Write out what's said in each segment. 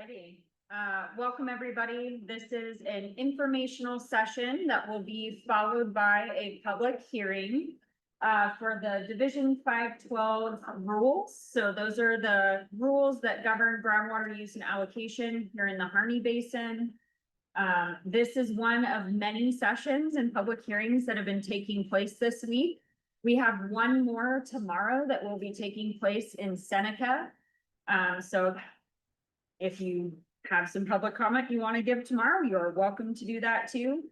righty. Welcome everybody. This is an informational session that will be followed by a public hearing for the Division 512 rules. So those are the rules that govern groundwater use and allocation here in the Harney Basin. This is one of many sessions and public hearings that have been taking place this week. We have one more tomorrow that will be taking place in Seneca. So if you have some public comment you want to give tomorrow, you're welcome to do that too.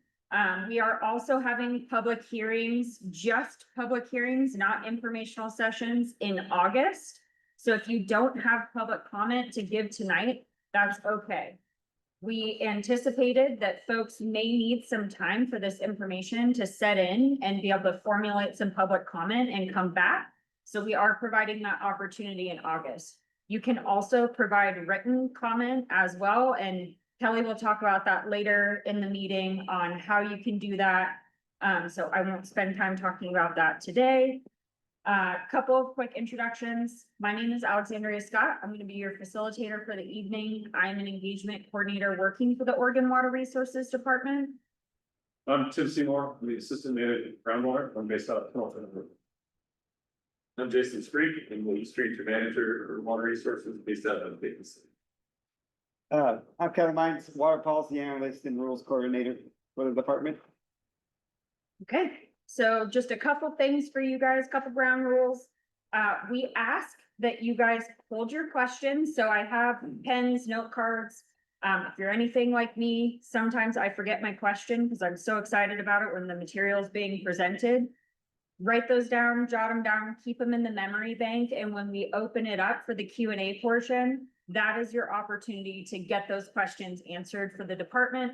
We are also having public hearings, just public hearings, not informational sessions in August. So if you don't have public comment to give tonight, that's okay. We anticipated that folks may need some time for this information to set in and be able to formulate some public comment and come back. So we are providing that opportunity in August. You can also provide written comment as well, and Kelly will talk about that later in the meeting on how you can do that. So I won't spend time talking about that today. Couple of quick introductions. My name is Alexandria Scott. I'm going to be your facilitator for the evening. I'm an engagement coordinator working for the Oregon Water Resources Department. I'm Tim Seymour, I'm the assistant manager at groundwater. I'm based out of Pendleton. I'm Jason Streak, I'm the street manager for water resources based out of Dayton City. I'm Kevin Hines, water policy analyst and rules coordinator for the department. Okay, so just a couple things for you guys, couple ground rules. We ask that you guys hold your questions. So I have pens, note cards. If you're anything like me, sometimes I forget my question because I'm so excited about it when the material is being presented. Write those down, jot them down, keep them in the memory bank. And when we open it up for the Q&A portion, that is your opportunity to get those questions answered for the department.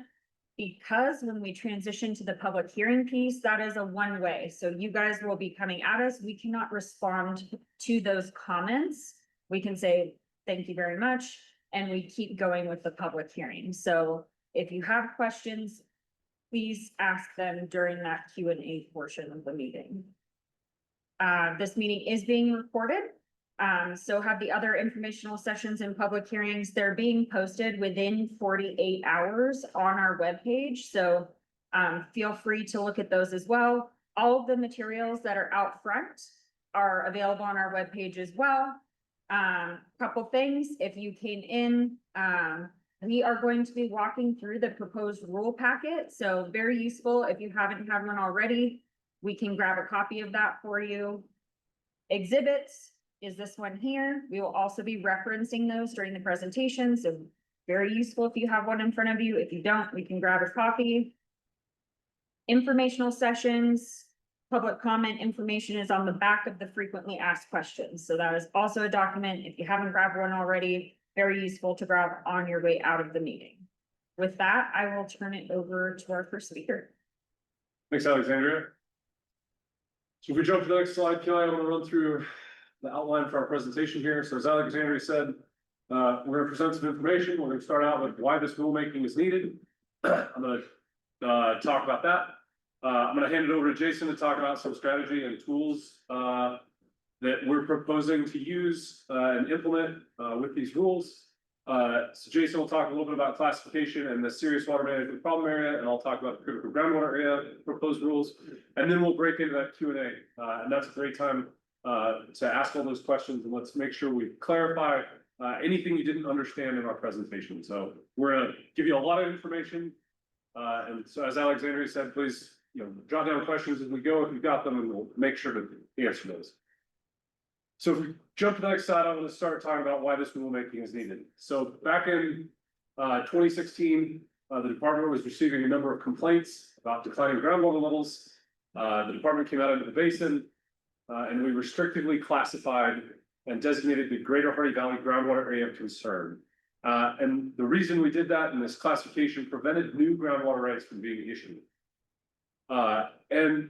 Because when we transition to the public hearing piece, that is a one-way. So you guys will be coming at us. We cannot respond to those comments. We can say, thank you very much. And we keep going with the public hearing. So if you have questions, please ask them during that Q&A portion of the meeting. This meeting is being recorded. So have the other informational sessions and public hearings, they're being posted within 48 hours on our webpage. So feel free to look at those as well. All of the materials that are out front are available on our webpage as well. Couple things, if you came in, we are going to be walking through the proposed rule packet. So very useful. If you haven't had one already, we can grab a copy of that for you. Exhibits is this one here. We will also be referencing those during the presentation. So very useful if you have one in front of you. If you don't, we can grab a copy. Informational sessions, public comment information is on the back of the frequently asked questions. So that is also a document. If you haven't grabbed one already, very useful to grab on your way out of the meeting. With that, I will turn it over to our first speaker. Thanks, Alexandria. So if we jump to the next slide, Kelly, I want to run through the outline for our presentation here. So as Alexandria said, we're going to present some information. We're going to start out with why this rulemaking is needed. I'm going to talk about that. I'm going to hand it over to Jason to talk about some strategy and tools that we're proposing to use and implement with these rules. So Jason will talk a little bit about classification and the serious water management problem area, and I'll talk about the critical groundwater area proposed rules, and then we'll break into that Q&A, and that's a great time to ask all those questions, and let's make sure we clarify anything you didn't understand in our presentation. So we're going to give you a lot of information, and so as Alexandria said, please jot down questions as we go if you've got them, and we'll make sure to answer those. So if we jump to the next slide, I'm going to start talking about why this rulemaking is needed. So back in 2016, the department was receiving a number of complaints about declining groundwater levels. The department came out into the basin, and we restrictively classified and designated the Greater Harney Valley groundwater area of concern. And the reason we did that in this classification prevented new groundwater rights from being issued. And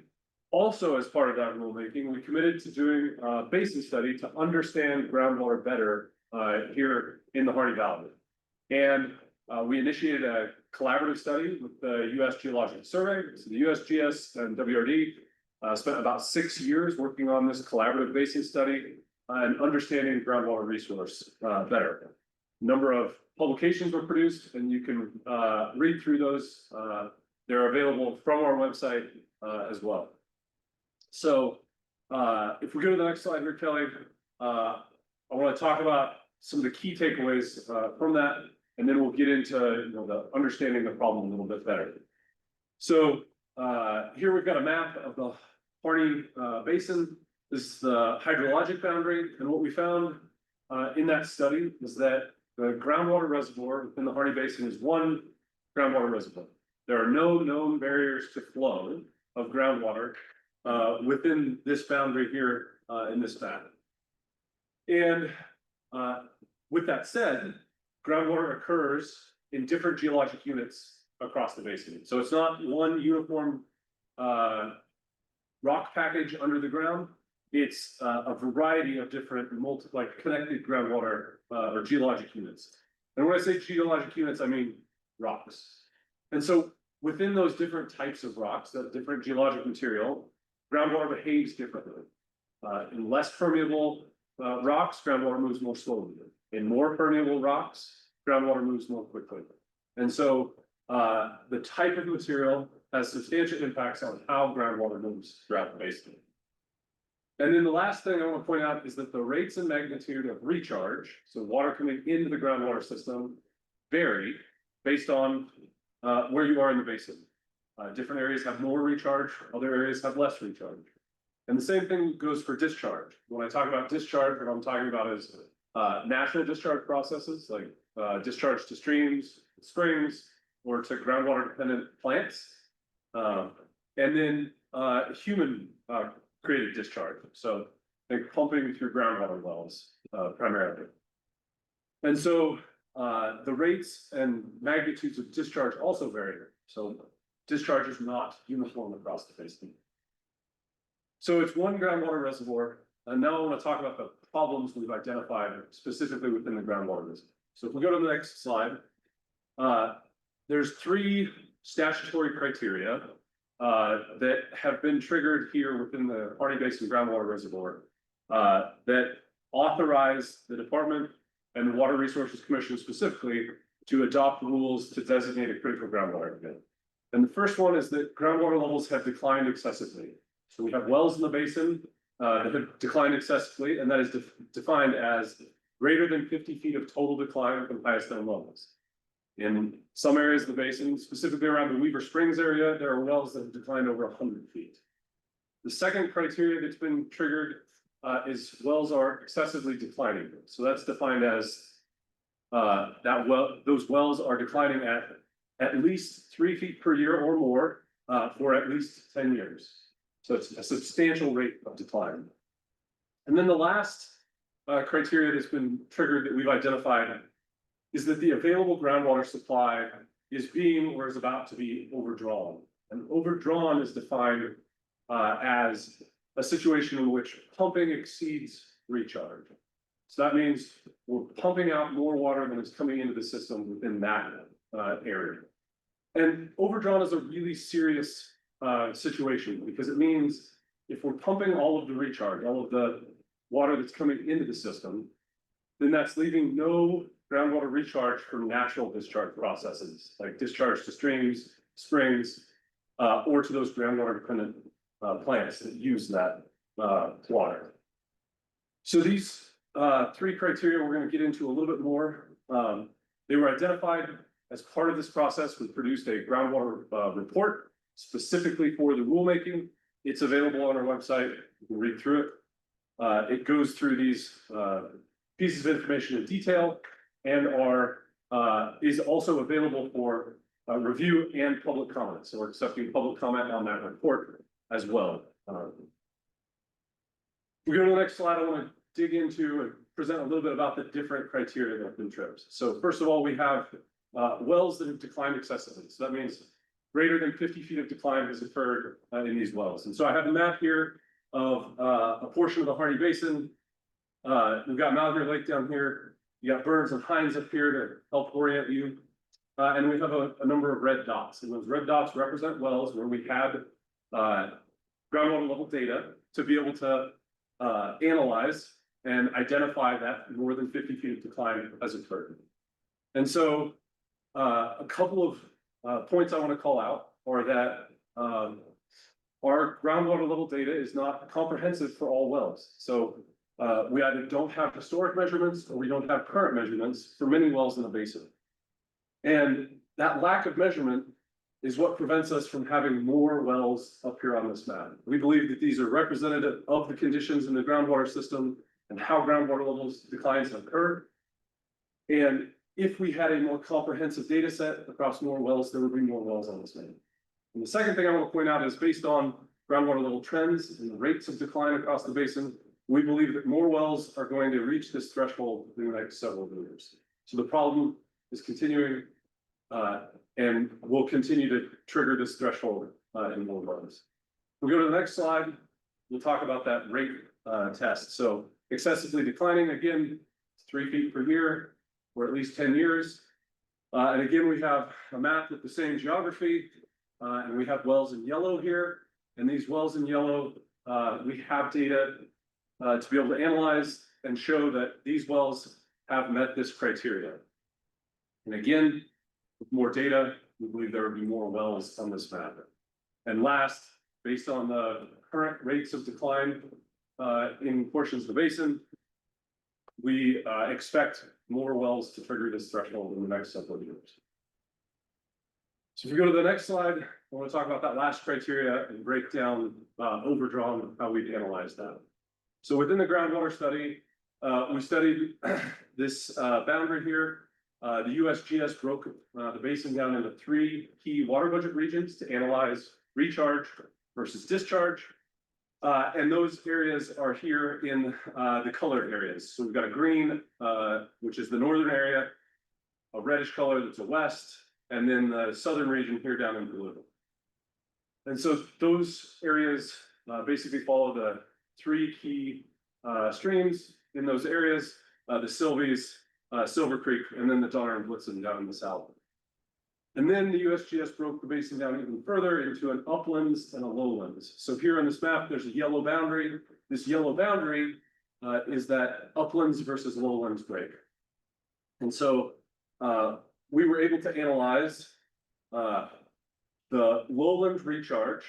also, as part of that rulemaking, we committed to doing a basin study to understand groundwater better here in the Harney Valley. And we initiated a collaborative study with the U.S. Geological Survey. So the USGS and WRD spent about 6 years working on this collaborative basin study and understanding groundwater resource better. number of publications were produced, and you can read through those. They're available from our website as well. So if we go to the next slide here, Kelly, I want to talk about some of the key takeaways from that, and then we'll get into the understanding the problem a little bit better. So here we've got a map of the Harney Basin. This is the hydrologic boundary, and what we found in that study is that the groundwater reservoir within the Harney Basin is one groundwater reservoir. There are no known barriers to flow of groundwater within this boundary here in this map. And with that said, groundwater occurs in different geologic units across the basin. So it's not one uniform rock package under the ground. It's a variety of different connected groundwater or geologic units. And when I say geologic units, I mean rocks. And so within those different types of rocks, that different geologic material, groundwater behaves differently. In less permeable rocks, groundwater moves more slowly. In more permeable rocks, groundwater moves more quickly. And so the type of material has substantial impacts on how groundwater moves throughout the basin. And then the last thing I want to point out is that the rates and magnitude of recharge, so water coming into the groundwater system, vary based on where you are in the basin. Different areas have more recharge, other areas have less recharge. And the same thing goes for discharge. When I talk about discharge, what I'm talking about is natural discharge processes like discharge to streams, springs, or to groundwater dependent plants. And then human created discharge. So think pumping through groundwater wells primarily. And so the rates and magnitudes of discharge also vary. So discharge is not uniform across the basin. So it's one groundwater reservoir. And now I want to talk about the problems we've identified specifically within the groundwater reservoir. So if we go to the next slide, there's 3 statutory criteria that have been triggered here within the Harney Basin groundwater reservoir that authorize the department and the Water Resources Commission specifically to adopt rules to designate a critical groundwater event. And the first one is that groundwater levels have declined excessively. So we have wells in the basin that have declined excessively, and that is defined as greater than 50 feet of total decline from highest known levels. In some areas of the basin, specifically around the Weaver Springs area, there are wells that have declined over 100 feet. The second criteria that's been triggered is wells are excessively declining. So that's defined as those wells are declining at least 3 feet per year or more for at least 10 years. So it's a substantial rate of decline. And then the last criteria that's been triggered that we've identified is that the available groundwater supply is being or is about to be overdrawn. And overdrawn is defined as a situation in which pumping exceeds recharge. So that means we're pumping out more water than is coming into the system within that area. And overdrawn is a really serious situation because it means if we're pumping all of the recharge, all of the water that's coming into the system, then that's leaving no groundwater recharge from natural discharge processes like discharge to streams, springs, or to those groundwater dependent plants that use that water. So these 3 criteria we're going to get into a little bit more. They were identified as part of this process. We produced a groundwater report specifically for the rulemaking. It's available on our website. You can read through it. It goes through these pieces of information in detail and is also available for review and public comment. So we're accepting public comment on that report as well. If we go to the next slide, I want to dig into and present a little bit about the different criteria that have been tripped. So first of all, we have wells that have declined excessively. So that means greater than 50 feet of decline has occurred in these wells. And so I have a map here of a portion of the Harney Basin. We've got Malheur Lake down here. You got Burns and Hines up here to help orient you. And we have a number of red dots. And those red dots represent wells where we had groundwater level data to be able to analyze and identify that more than 50 feet of decline has occurred. And so a couple of points I want to call out are that our groundwater level data is not comprehensive for all wells. So we either don't have historic measurements or we don't have current measurements for many wells in the basin. And that lack of measurement is what prevents us from having more wells up here on this map. We believe that these are representative of the conditions in the groundwater system and how groundwater levels declines have occurred. And if we had a more comprehensive data set across more wells, there would be more wells on this map. And the second thing I want to point out is based on groundwater level trends and the rates of decline across the basin, we believe that more wells are going to reach this threshold in the next several years. So the problem is continuing and will continue to trigger this threshold in more wells. We'll go to the next slide. We'll talk about that rate test. So excessively declining, again, 3 feet per year or at least 10 years. And again, we have a map with the same geography and we have wells in yellow here. And these wells in yellow, we have data to be able to analyze and show that these wells have met this criteria. And again, with more data, we believe there will be more wells on this map. And last, based on the current rates of decline in portions of the basin, we expect more wells to trigger this threshold in the next several years. So if we go to the next slide, I want to talk about that last criteria and break down overdrawn, how we analyze that. So within the groundwater study, we studied this boundary here. The USGS broke the basin down into 3 key water budget regions to analyze recharge versus discharge. And those areas are here in the colored areas. So we've got a green, which is the northern area, a reddish color that's a west, and then the southern region here down in blue. And so those areas basically follow the 3 key streams in those areas, the Sylvies, Silver Creek, and then the Donner and Blitzen down in the south. And then the USGS broke the basin down even further into an uplands and a lowlands. So here on this map, there's a yellow boundary. This yellow boundary is that uplands versus lowlands break. And so we were able to analyze the lowland recharge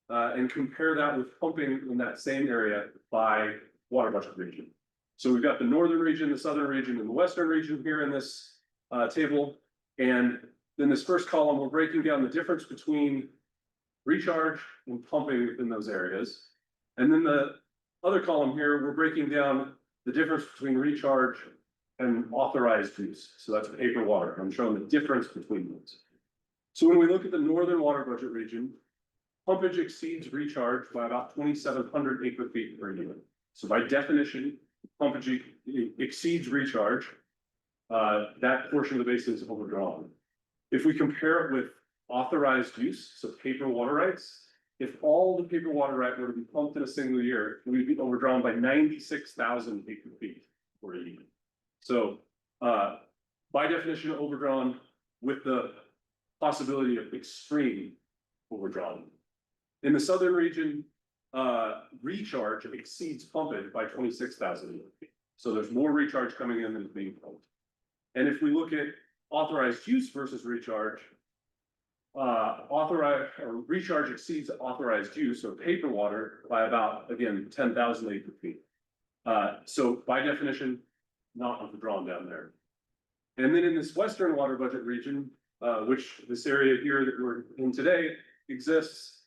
and compare that with pumping in that same area by water budget region. So we've got the northern region, the southern region, and the western region here in this table. And then this first column, we're breaking down the difference between recharge and pumping within those areas. And then the other column here, we're breaking down the difference between recharge and authorized use. So that's paper water. I'm showing the difference between those. So when we look at the northern water budget region, pumpage exceeds recharge by about 2,700 acre feet per unit. So by definition, pumpage exceeds recharge. That portion of the basin is overdrawn. If we compare it with authorized use, so paper water rights, if all the paper water right were to be pumped in a single year, we'd be overdrawn by 96,000 acre feet per unit. So by definition, overdrawn with the possibility of extreme overdrawn. In the southern region, recharge exceeds pumpage by 26,000 acre feet. So there's more recharge coming in than is being pumped. And if we look at authorized use versus recharge, recharge exceeds authorized use of paper water by about, again, 10,000 acre feet. So by definition, not overdrawn down there. And then in this western water budget region, which this area here that we're in today exists,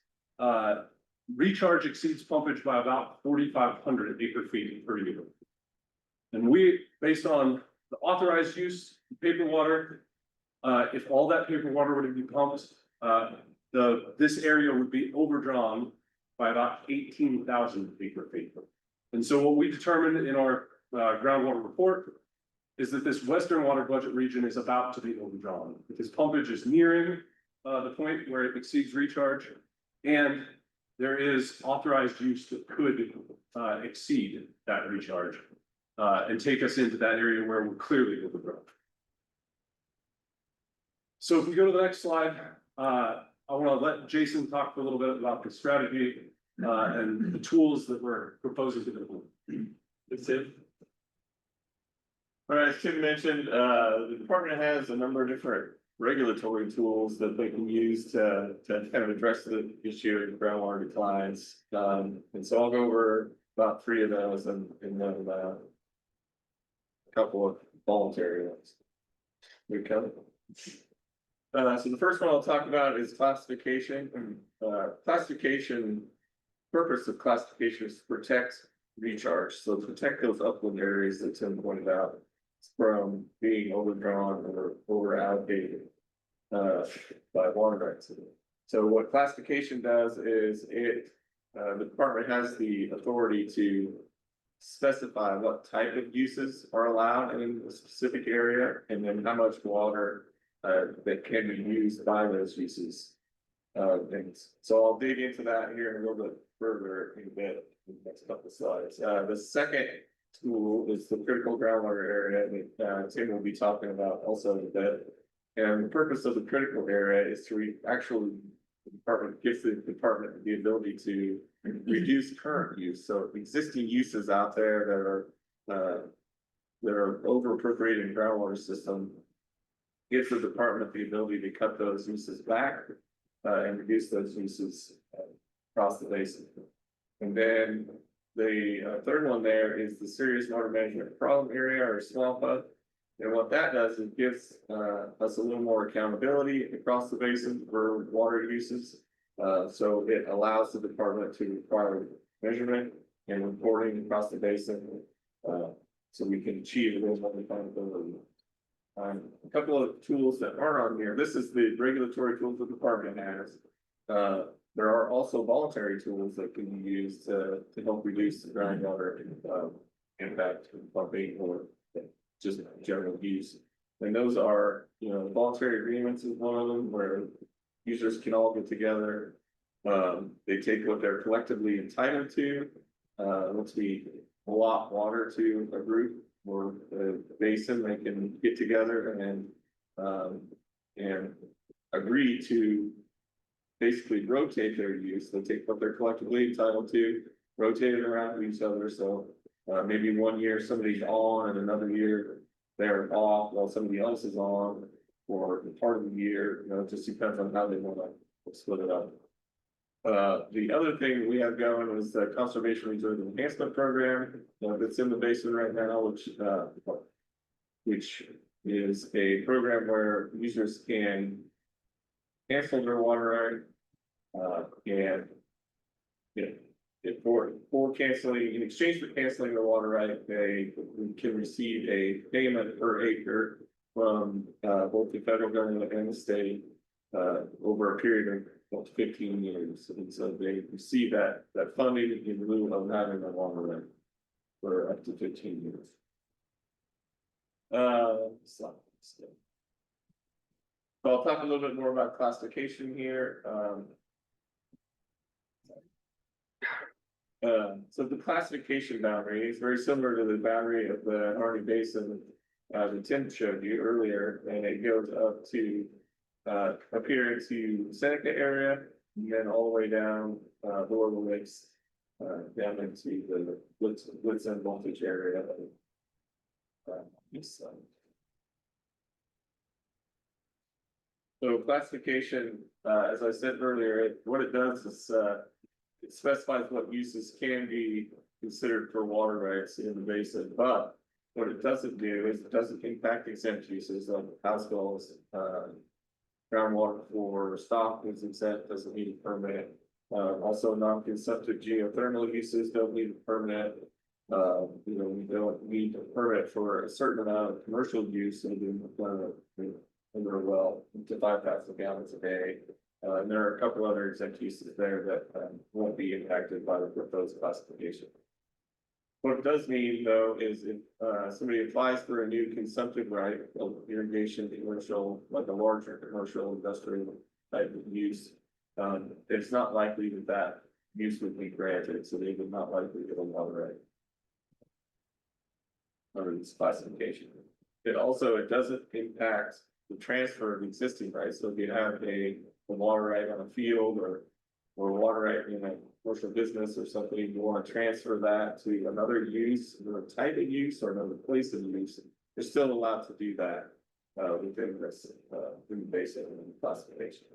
recharge exceeds pumpage by about 4,500 acre feet per year. And we, based on the authorized use of paper water, if all that paper water were to be pumped, this area would be overdrawn by about 18,000 acre feet. And so what we determined in our groundwater report is that this western water budget region is about to be overdrawn because pumpage is nearing the point where it exceeds recharge, and there is authorized use that could exceed that recharge and take us into that area where we're clearly overdrawn. So if we go to the next slide, I want to let Jason talk a little bit about the strategy and the tools that we're proposing to implement. Thanks, Tim. All right, as Tim mentioned, the department has a number of different regulatory tools that they can use to kind of address the issue of groundwater declines. And so I'll go over about 3 of those and then a couple of voluntary ones. We come. So the first one I'll talk about is classification. Classification, purpose of classification is to protect recharge, so protect those upland areas that Tim pointed out from being overdrawn or over allocated by water rights. So what classification does is the department has the authority to specify what type of uses are allowed in a specific area and then how much water that can be used by those uses. And so I'll dig into that here in a little bit further in a bit, in the next couple of slides. The second tool is the critical groundwater area that Tim will be talking about also in a bit. And the purpose of the critical area is to actually, the department gives the department the ability to reduce current use. So existing uses out there that are over appropriated in groundwater system gives the department the ability to cut those uses back and reduce those uses across the basin. And then the third one there is the serious water management problem area or SWAMPA. And what that does is gives us a little more accountability across the basin for water uses. So it allows the department to require measurement and reporting across the basin. So we can achieve a little more accountability. A couple of tools that aren't on here. This is the regulatory tools the department has. There are also voluntary tools that can be used to help reduce the groundwater impact of pumping or just general use. And those are, voluntary agreements is one of them where users can all get together. They take what they're collectively entitled to. Once we allot water to a group or the basin, they can get together and agree to basically rotate their use. They take what they're collectively entitled to, rotate it around to each other. So maybe one year somebody's on and another year they're off while somebody else is on, or part of the year, it just depends on how they want to split it up. The other thing we have going is the Conservation Reserve Enhancement Program that's in the basin right now, which is a program where users can cancel their water right, and for canceling, in exchange for canceling the water right, they can receive a payment per acre from both the federal government and the state over a period of 15 years. And so they receive that funding in lieu of having a water right for up to 15 years. So I'll talk a little bit more about classification here. So the classification boundary is very similar to the boundary of the Harney Basin that Tim showed you earlier, and it goes up to up here into Seneca area, and then all the way down below the lakes, down into the Blitz and Voltage area. So classification, as I said earlier, what it does is it specifies what uses can be considered for water rights in the basin, but what it doesn't do is it doesn't impact exempt uses like house bills, groundwater for stock is exempt, doesn't need a permit. Also non-consumptive geothermal uses don't need a permit. We don't need a permit for a certain amount of commercial use under a well to 5,000 gallons a day. And there are a couple other exempt uses there that won't be impacted by the proposed classification. What it does mean, though, is if somebody applies for a new consumptive right, irrigation, commercial, like a larger commercial industrial type of use, it's not likely that use would be granted, so they would not likely get a water right under this classification. It doesn't impact the transfer of existing rights. So if you have a water right on a field or water right in a commercial business or something, you want to transfer that to another use, another type of use or another place of use, They're still allowed to do that, within this, in the basin and classification.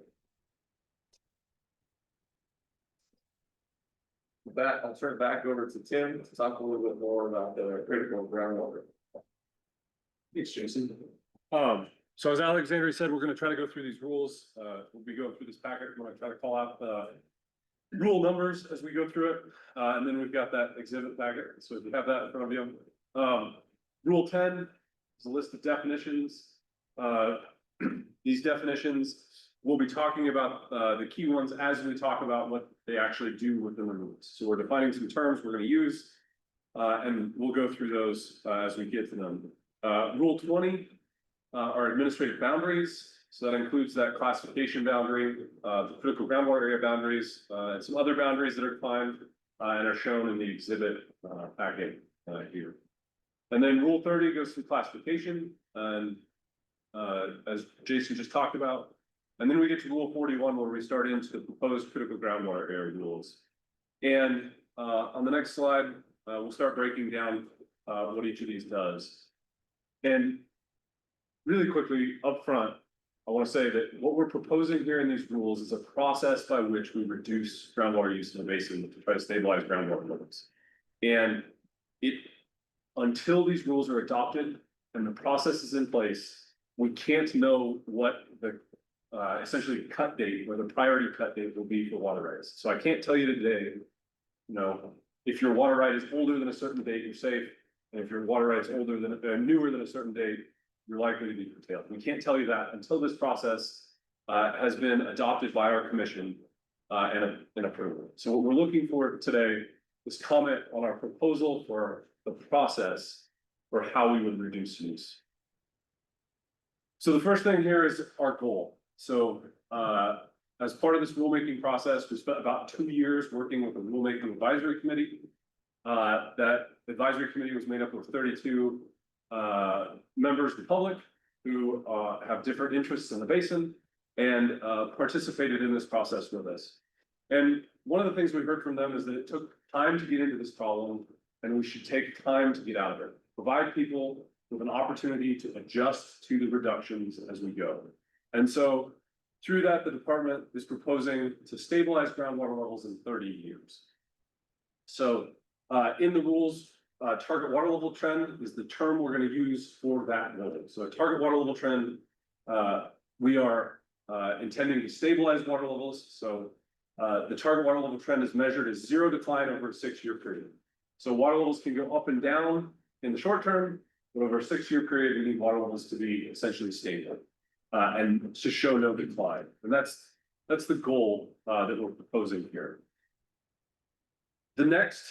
With that, I'll turn it back over to Tim to talk a little bit more about the critical groundwater. Thanks, Jason. So as Alexandria said, we're gonna try to go through these rules. We'll be going through this packet. I'm gonna try to call out the rule numbers as we go through it. And then we've got that exhibit packet. So if you have that in front of you. Rule 10 is a list of definitions. These definitions, we'll be talking about the key ones as we talk about what they actually do within the rules. So we're defining some terms we're gonna use. And we'll go through those as we get to them. Rule 20 are administrative boundaries. So that includes that classification boundary, the critical groundwater area boundaries, and some other boundaries that are defined and are shown in the exhibit packet here. And then Rule 30 goes through classification and as Jason just talked about. And then we get to Rule 41 where we start into the proposed critical groundwater area rules. And on the next slide, we'll start breaking down what each of these does. And really quickly up front, I want to say that what we're proposing here in these rules is a process by which we reduce groundwater use in the basin to try to stabilize groundwater levels. And until these rules are adopted and the process is in place, we can't know what the essentially cut date or the priority cut date will be for water rights. So I can't tell you today, if your water right is older than a certain date, you're safe. And if your water right is older than newer than a certain date, you're likely to be curtailed. We can't tell you that until this process has been adopted by our commission and approved. So what we're looking for today is comment on our proposal for the process for how we would reduce use. So the first thing here is our goal. So as part of this rulemaking process, we spent about 2 years working with the rulemaking advisory committee. That advisory committee was made up of 32 members of the public who have different interests in the basin and participated in this process with us. And one of the things we heard from them is that it took time to get into this problem and we should take time to get out of it. Provide people with an opportunity to adjust to the reductions as we go. And so through that, the department is proposing to stabilize groundwater levels in 30 years. So in the rules, target water level trend is the term we're going to use for that goal. So a target water level trend, we are intending to stabilize water levels. So the target water level trend is measured as 0 decline over a 6-year period. So water levels can go up and down in the short term, but over a 6-year period, we need water levels to be essentially stable and to show no decline. And that's the goal that we're proposing here. The next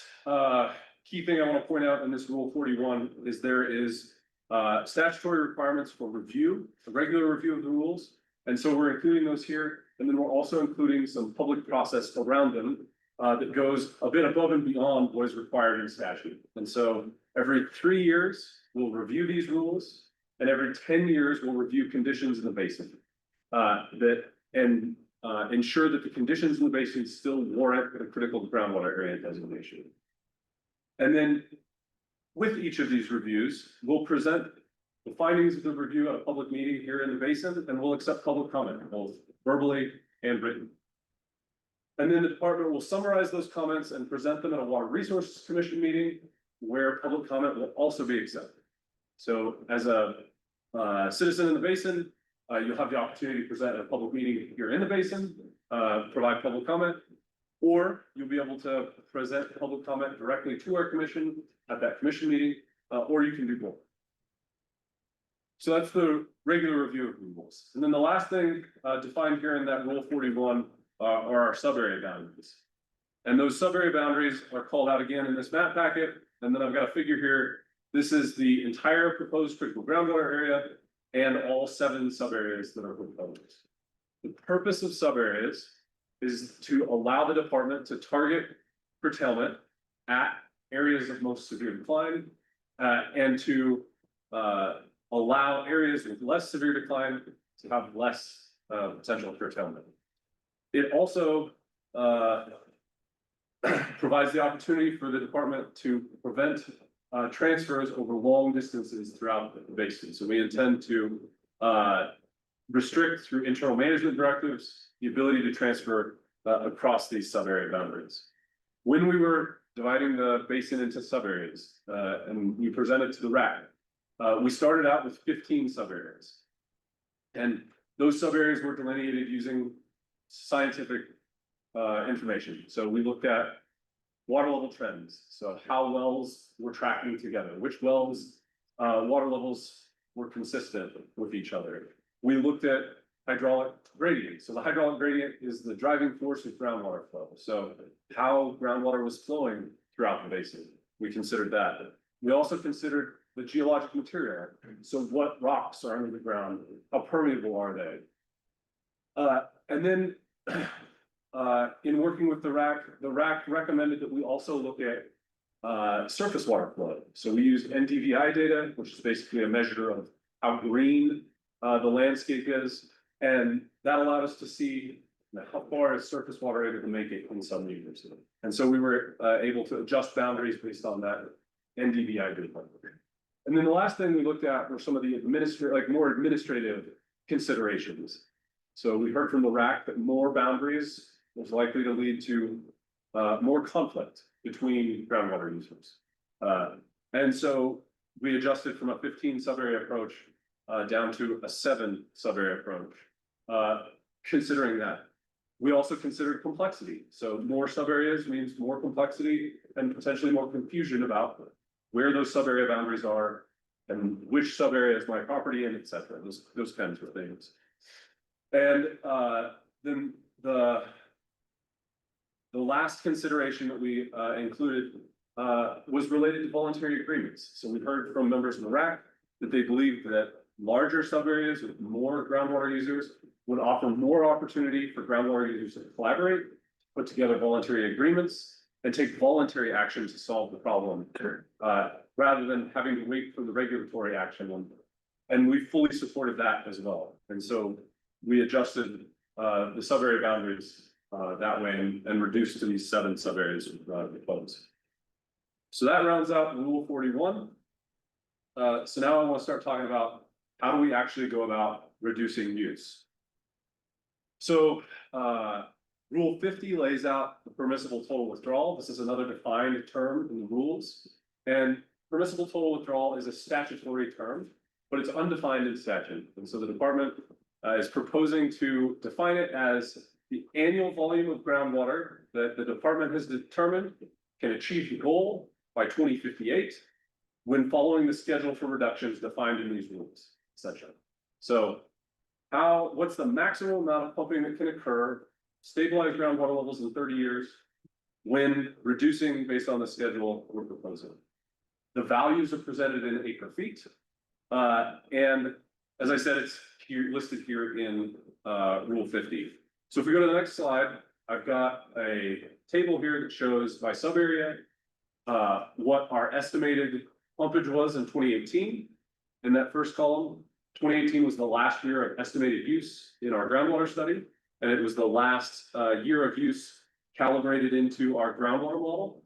key thing I want to point out in this Rule 41 is there is statutory requirements for review, a regular review of the rules. And so we're including those here. And then we're also including some public process around them that goes a bit above and beyond what is required in statute. And so every 3 years, we'll review these rules. And every 10 years, we'll review conditions in the basin ensure that the conditions in the basin still warrant the critical groundwater area designation. And then with each of these reviews, we'll present the findings of the review at a public meeting here in the basin, and we'll accept public comment, both verbally and written. And then the department will summarize those comments and present them at a Water Resources Commission meeting where public comment will also be accepted. So as a citizen in the basin, you'll have the opportunity to present at a public meeting here in the basin, provide public comment, or you'll be able to present public comment directly to our commission at that commission meeting, or you can do both. So that's the regular review of rules. And then the last thing defined here in that Rule 41 are our sub-area boundaries. And those sub-area boundaries are called out again in this map packet. And then I've got a figure here. This is the entire proposed critical groundwater area and all 7 sub-areas that are proposed. The purpose of sub-areas is to allow the department to target curtailment at areas of most severe decline and to allow areas with less severe decline to have less potential curtailment. It also provides the opportunity for the department to prevent transfers over long distances throughout the basin. So we intend to restrict through internal management directives, the ability to transfer across these sub-area boundaries. When we were dividing the basin into sub-areas, and we presented to the RAC, we started out with 15 sub-areas. And those sub-areas were delineated using scientific information. So we looked at water level trends. So how wells were tracking together, which wells water levels were consistent with each other. We looked at hydraulic gradient. So the hydraulic gradient is the driving force of groundwater flow. So how groundwater was flowing throughout the basin. We considered that. We also considered the geologic material. So what rocks are under the ground? How permeable are they? And then in working with the RAC recommended that we also look at surface water flow. So we used NDVI data, which is basically a measure of how green the landscape is. And that allowed us to see how far is surface water able to make it in some meters. And so we were able to adjust boundaries based on that NDVI data. And then the last thing we looked at were some of the more administrative considerations. So we heard from the RAC that more boundaries was likely to lead to more conflict between groundwater users. And so we adjusted from a 15 sub-area approach down to a 7 sub-area approach, considering that. We also considered complexity. So more sub-areas means more complexity and potentially more confusion about where those sub-area boundaries are and which sub-area is my property and et cetera, those kinds of things. And then the last consideration that we included was related to voluntary agreements. So we heard from members of the RAC that they believe that larger sub-areas with more groundwater users would offer more opportunity for groundwater users to collaborate, put together voluntary agreements, and take voluntary action to solve the problem, rather than having to wait for the regulatory action. And we fully supported that as well. And so we adjusted the sub-area boundaries that way and reduced to these 7 sub-areas proposed. So that rounds out Rule 41. So now I want to start talking about how do we actually go about reducing use. So Rule 50 lays out the permissible total withdrawal. This is another defined term in the rules. And permissible total withdrawal is a statutory term, but it's undefined in statute. And so the department is proposing to define it as the annual volume of groundwater that the department has determined can achieve the goal by 2058 when following the schedule for reductions defined in these rules, essentially. So what's the maximum amount of pumping that can occur, stabilize groundwater levels in 30 years when reducing based on the schedule we're proposing. The values are presented in acre feet. And as I said, it's listed here in Rule 50. So if we go to the next slide, I've got a table here that shows by sub-area what our estimated pumpage was in 2018. In that first column, 2018 was the last year of estimated use in our groundwater study, and it was the last year of use calibrated into our groundwater model.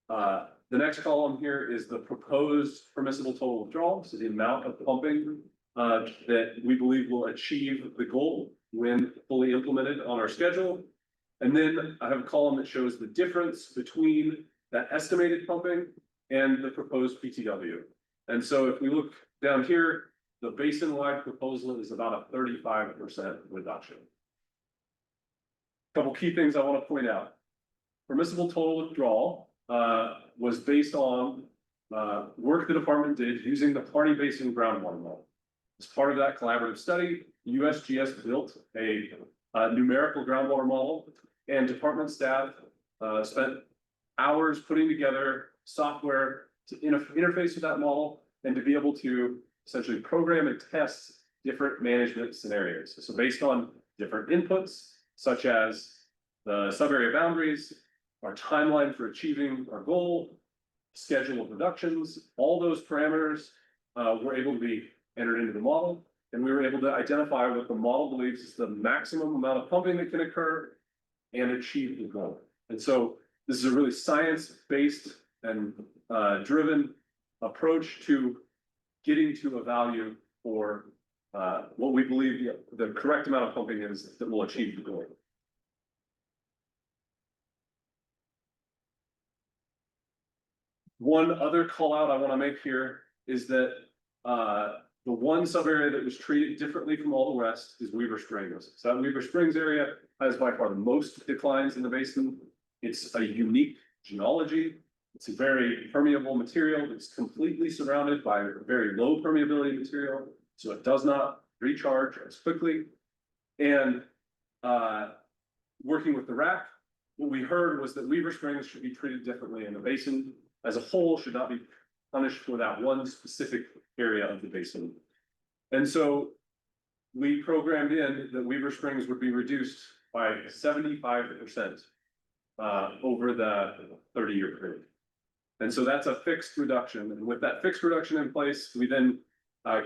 The next column here is the proposed permissible total withdrawal, so the amount of pumping that we believe will achieve the goal when fully implemented on our schedule. And then I have a column that shows the difference between that estimated pumping and the proposed PTW. And so if we look down here, the basin-wide proposal is about a 35% reduction. Couple key things I want to point out. Permissible total withdrawal was based on work the department did using the Party Basin groundwater model. As part of that collaborative study, USGS built a numerical groundwater model, and department staff spent hours putting together software to interface with that model and to be able to essentially program and test different management scenarios. So based on different inputs, such as the sub-area boundaries, our timeline for achieving our goal, schedule of reductions, all those parameters were able to be entered into the model. And we were able to identify what the model believes is the maximum amount of pumping that can occur and achieve the goal. And so this is a really science-based and driven approach to getting to a value for what we believe the correct amount of pumping is that will achieve the goal. One other call out I want to make here is that the one sub area that was treated differently from all the rest is Weaver Springs. So that Weaver Springs area has by far the most declines in the basin. It's a unique geology. It's a very permeable material that's completely surrounded by very low permeability material, so it does not recharge as quickly. And working with the RAC, what we heard was that Weaver Springs should be treated differently, and the basin as a whole should not be punished for that one specific area of the basin. And so we programmed in that Weaver Springs would be reduced by 75% over the 30-year period. And so that's a fixed reduction. And with that fixed reduction in place, we then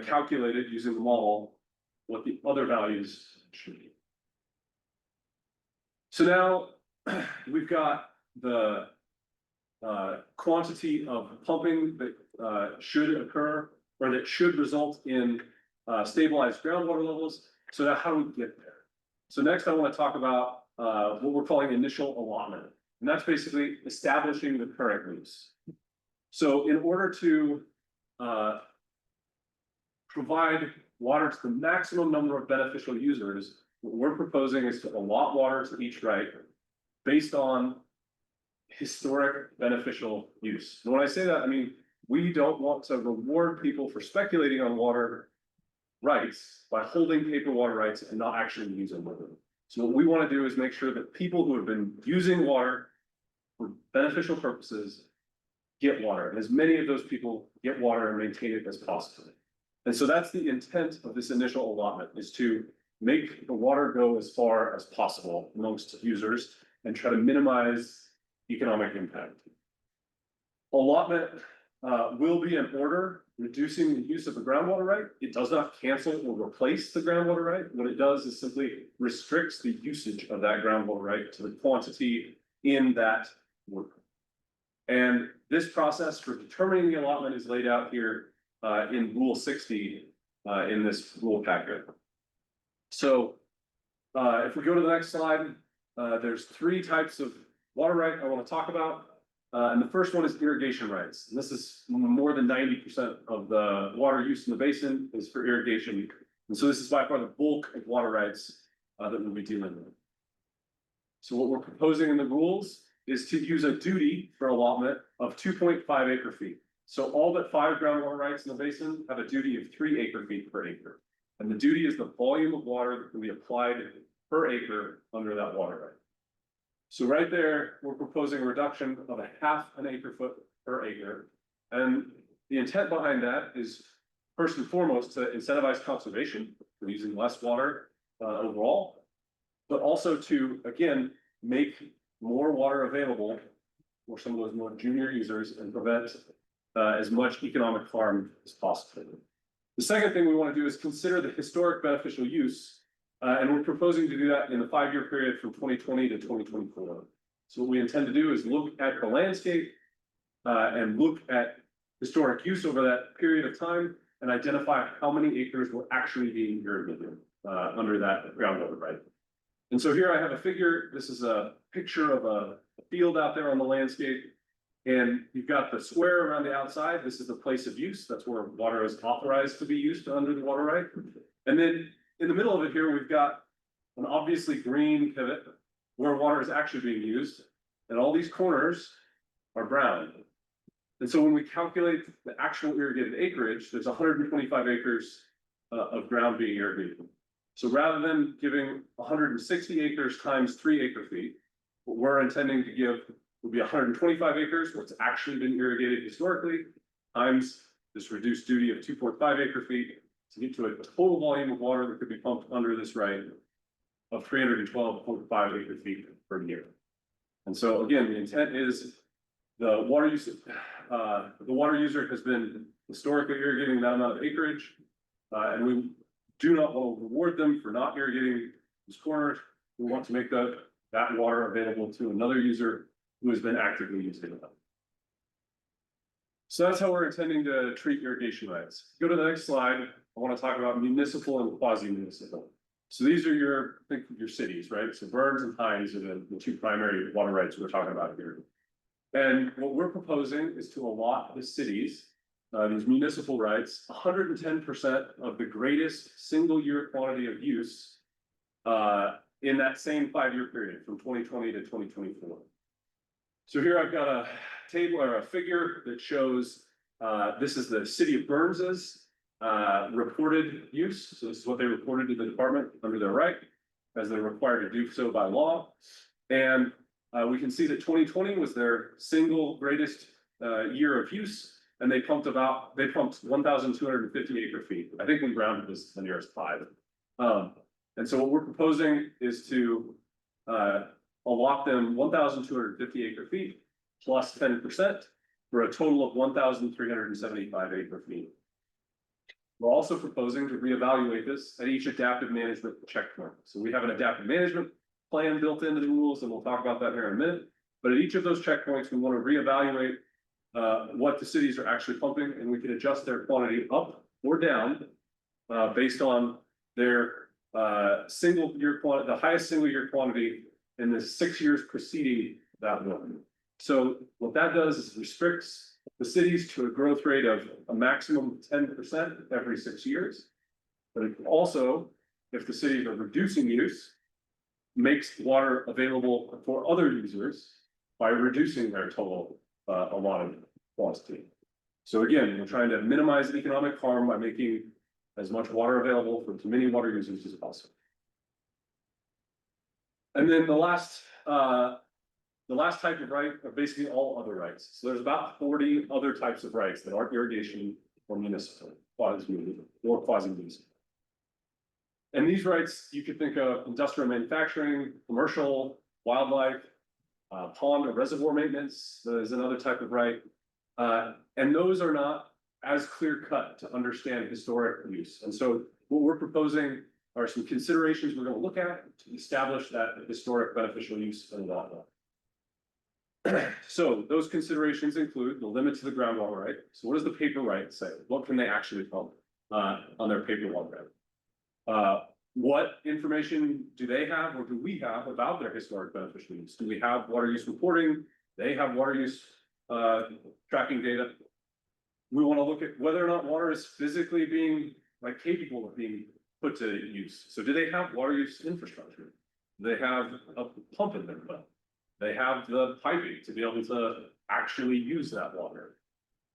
calculated using the model what the other values should be. So now we've got the quantity of pumping that should occur or that should result in stabilized groundwater levels. So now how do we get there? So next I want to talk about what we're calling initial allotment. And that's basically establishing the current use. So in order to provide water to the maximum number of beneficial users, what we're proposing is to allot water to each right based on historic beneficial use. And when I say that, I mean, we don't want to reward people for speculating on water rights by holding paper water rights and not actually using them. So what we want to do is make sure that people who have been using water for beneficial purposes get water, and as many of those people get water and maintain it as possible. And so that's the intent of this initial allotment, is to make the water go as far as possible amongst users and try to minimize economic impact. Allotment will be an order reducing the use of the groundwater right. It does not cancel or replace the groundwater right. What it does is simply restricts the usage of that groundwater right to the quantity in that work. And this process for determining the allotment is laid out here in Rule 60 in this rule packet. So if we go to the next slide, there's three types of water right I want to talk about. And the first one is irrigation rights. And this is more than 90% of the water use in the basin is for irrigation. And so this is by far the bulk of water rights that we'll be dealing with. So what we're proposing in the rules is to use a duty for allotment of 2.5 acre feet. So all but 5 groundwater rights in the basin have a duty of 3 acre feet per acre. And the duty is the volume of water that can be applied per acre under that water right. So right there, we're proposing a reduction of 0.5 acre foot per acre. And the intent behind that is first and foremost to incentivize conservation for using less water overall, but also to, again, make more water available for some of those more junior users and prevent as much economic harm as possible. The second thing we want to do is consider the historic beneficial use, and we're proposing to do that in the 5-year period from 2020 to 2024. So what we intend to do is look at the landscape and look at historic use over that period of time and identify how many acres were actually being irrigated under that groundwater right. And so here I have a figure. This is a picture of a field out there on the landscape. And you've got the square around the outside. This is the place of use. That's where water is authorized to be used under the water right. And then in the middle of it here, we've got an obviously green pivot where water is actually being used. And all these corners are brown. And so when we calculate the actual irrigated acreage, there's 125 acres of ground being irrigated. So rather than giving 160 acres times 3 acre feet, what we're intending to give would be 125 acres, what's actually been irrigated historically, times this reduced duty of 2.5 acre feet to get to a total volume of water that could be pumped under this right of 312.5 acre feet per year. And so again, the intent is the water user has been historically irrigating that amount of acreage, and we do not want to reward them for not irrigating these corners. We want to make that water available to another user who has been actively using it. So that's how we're intending to treat irrigation rights. Go to the next slide. I want to talk about municipal and quasi-municipal. So these are your, think of your cities, right? So Burns and Hines are the two primary water rights we're talking about here. And what we're proposing is to allot the cities, these municipal rights, 110% of the greatest single year quantity of use in that same 5-year period from 2020 to 2024. So here I've got a table or a figure that shows, this is the city of Burns's reported use. So this is what they reported to the department under their right, as they're required to do so by law. And we can see that 2020 was their single greatest year of use, and they pumped 1,250 acre feet. I think we rounded this to the nearest 5. And so what we're proposing is to allot them 1,250 acre feet plus 10% for a total of 1,375 acre feet. We're also proposing to reevaluate this at each adaptive management checkpoint. So we have an adaptive management plan built into the rules, and we'll talk about that here in a minute. But at each of those checkpoints, we want to reevaluate what the cities are actually pumping, and we can adjust their quantity up or down based on their single year quantity, the highest single year quantity in the 6 years preceding that one. So what that does is restricts the cities to a growth rate of a maximum of 10% every 6 years. But it also, if the cities are reducing use, makes water available for other users by reducing their total allotted quantity. So again, we're trying to minimize economic harm by making as much water available for as many water users as possible. And then the last type of right are basically all other rights. So there's about 40 other types of rights that aren't irrigation or municipal, or quasi-municipal. And these rights, you could think of industrial manufacturing, commercial, wildlife, pond or reservoir maintenance is another type of right. And those are not as clear cut to understand historic use. And so what we're proposing are some considerations we're going to look at to establish that historic beneficial use in law. So those considerations include the limit to the groundwater right. So what does the paper right say? What can they actually pump on their paper water right? What information do they have or do we have about their historic beneficial use? Do we have water use reporting? They have water use tracking data. We want to look at whether or not water is physically being capable of being put to use. So do they have water use infrastructure? Do they have a pump in their well? They have the piping to be able to actually use that water.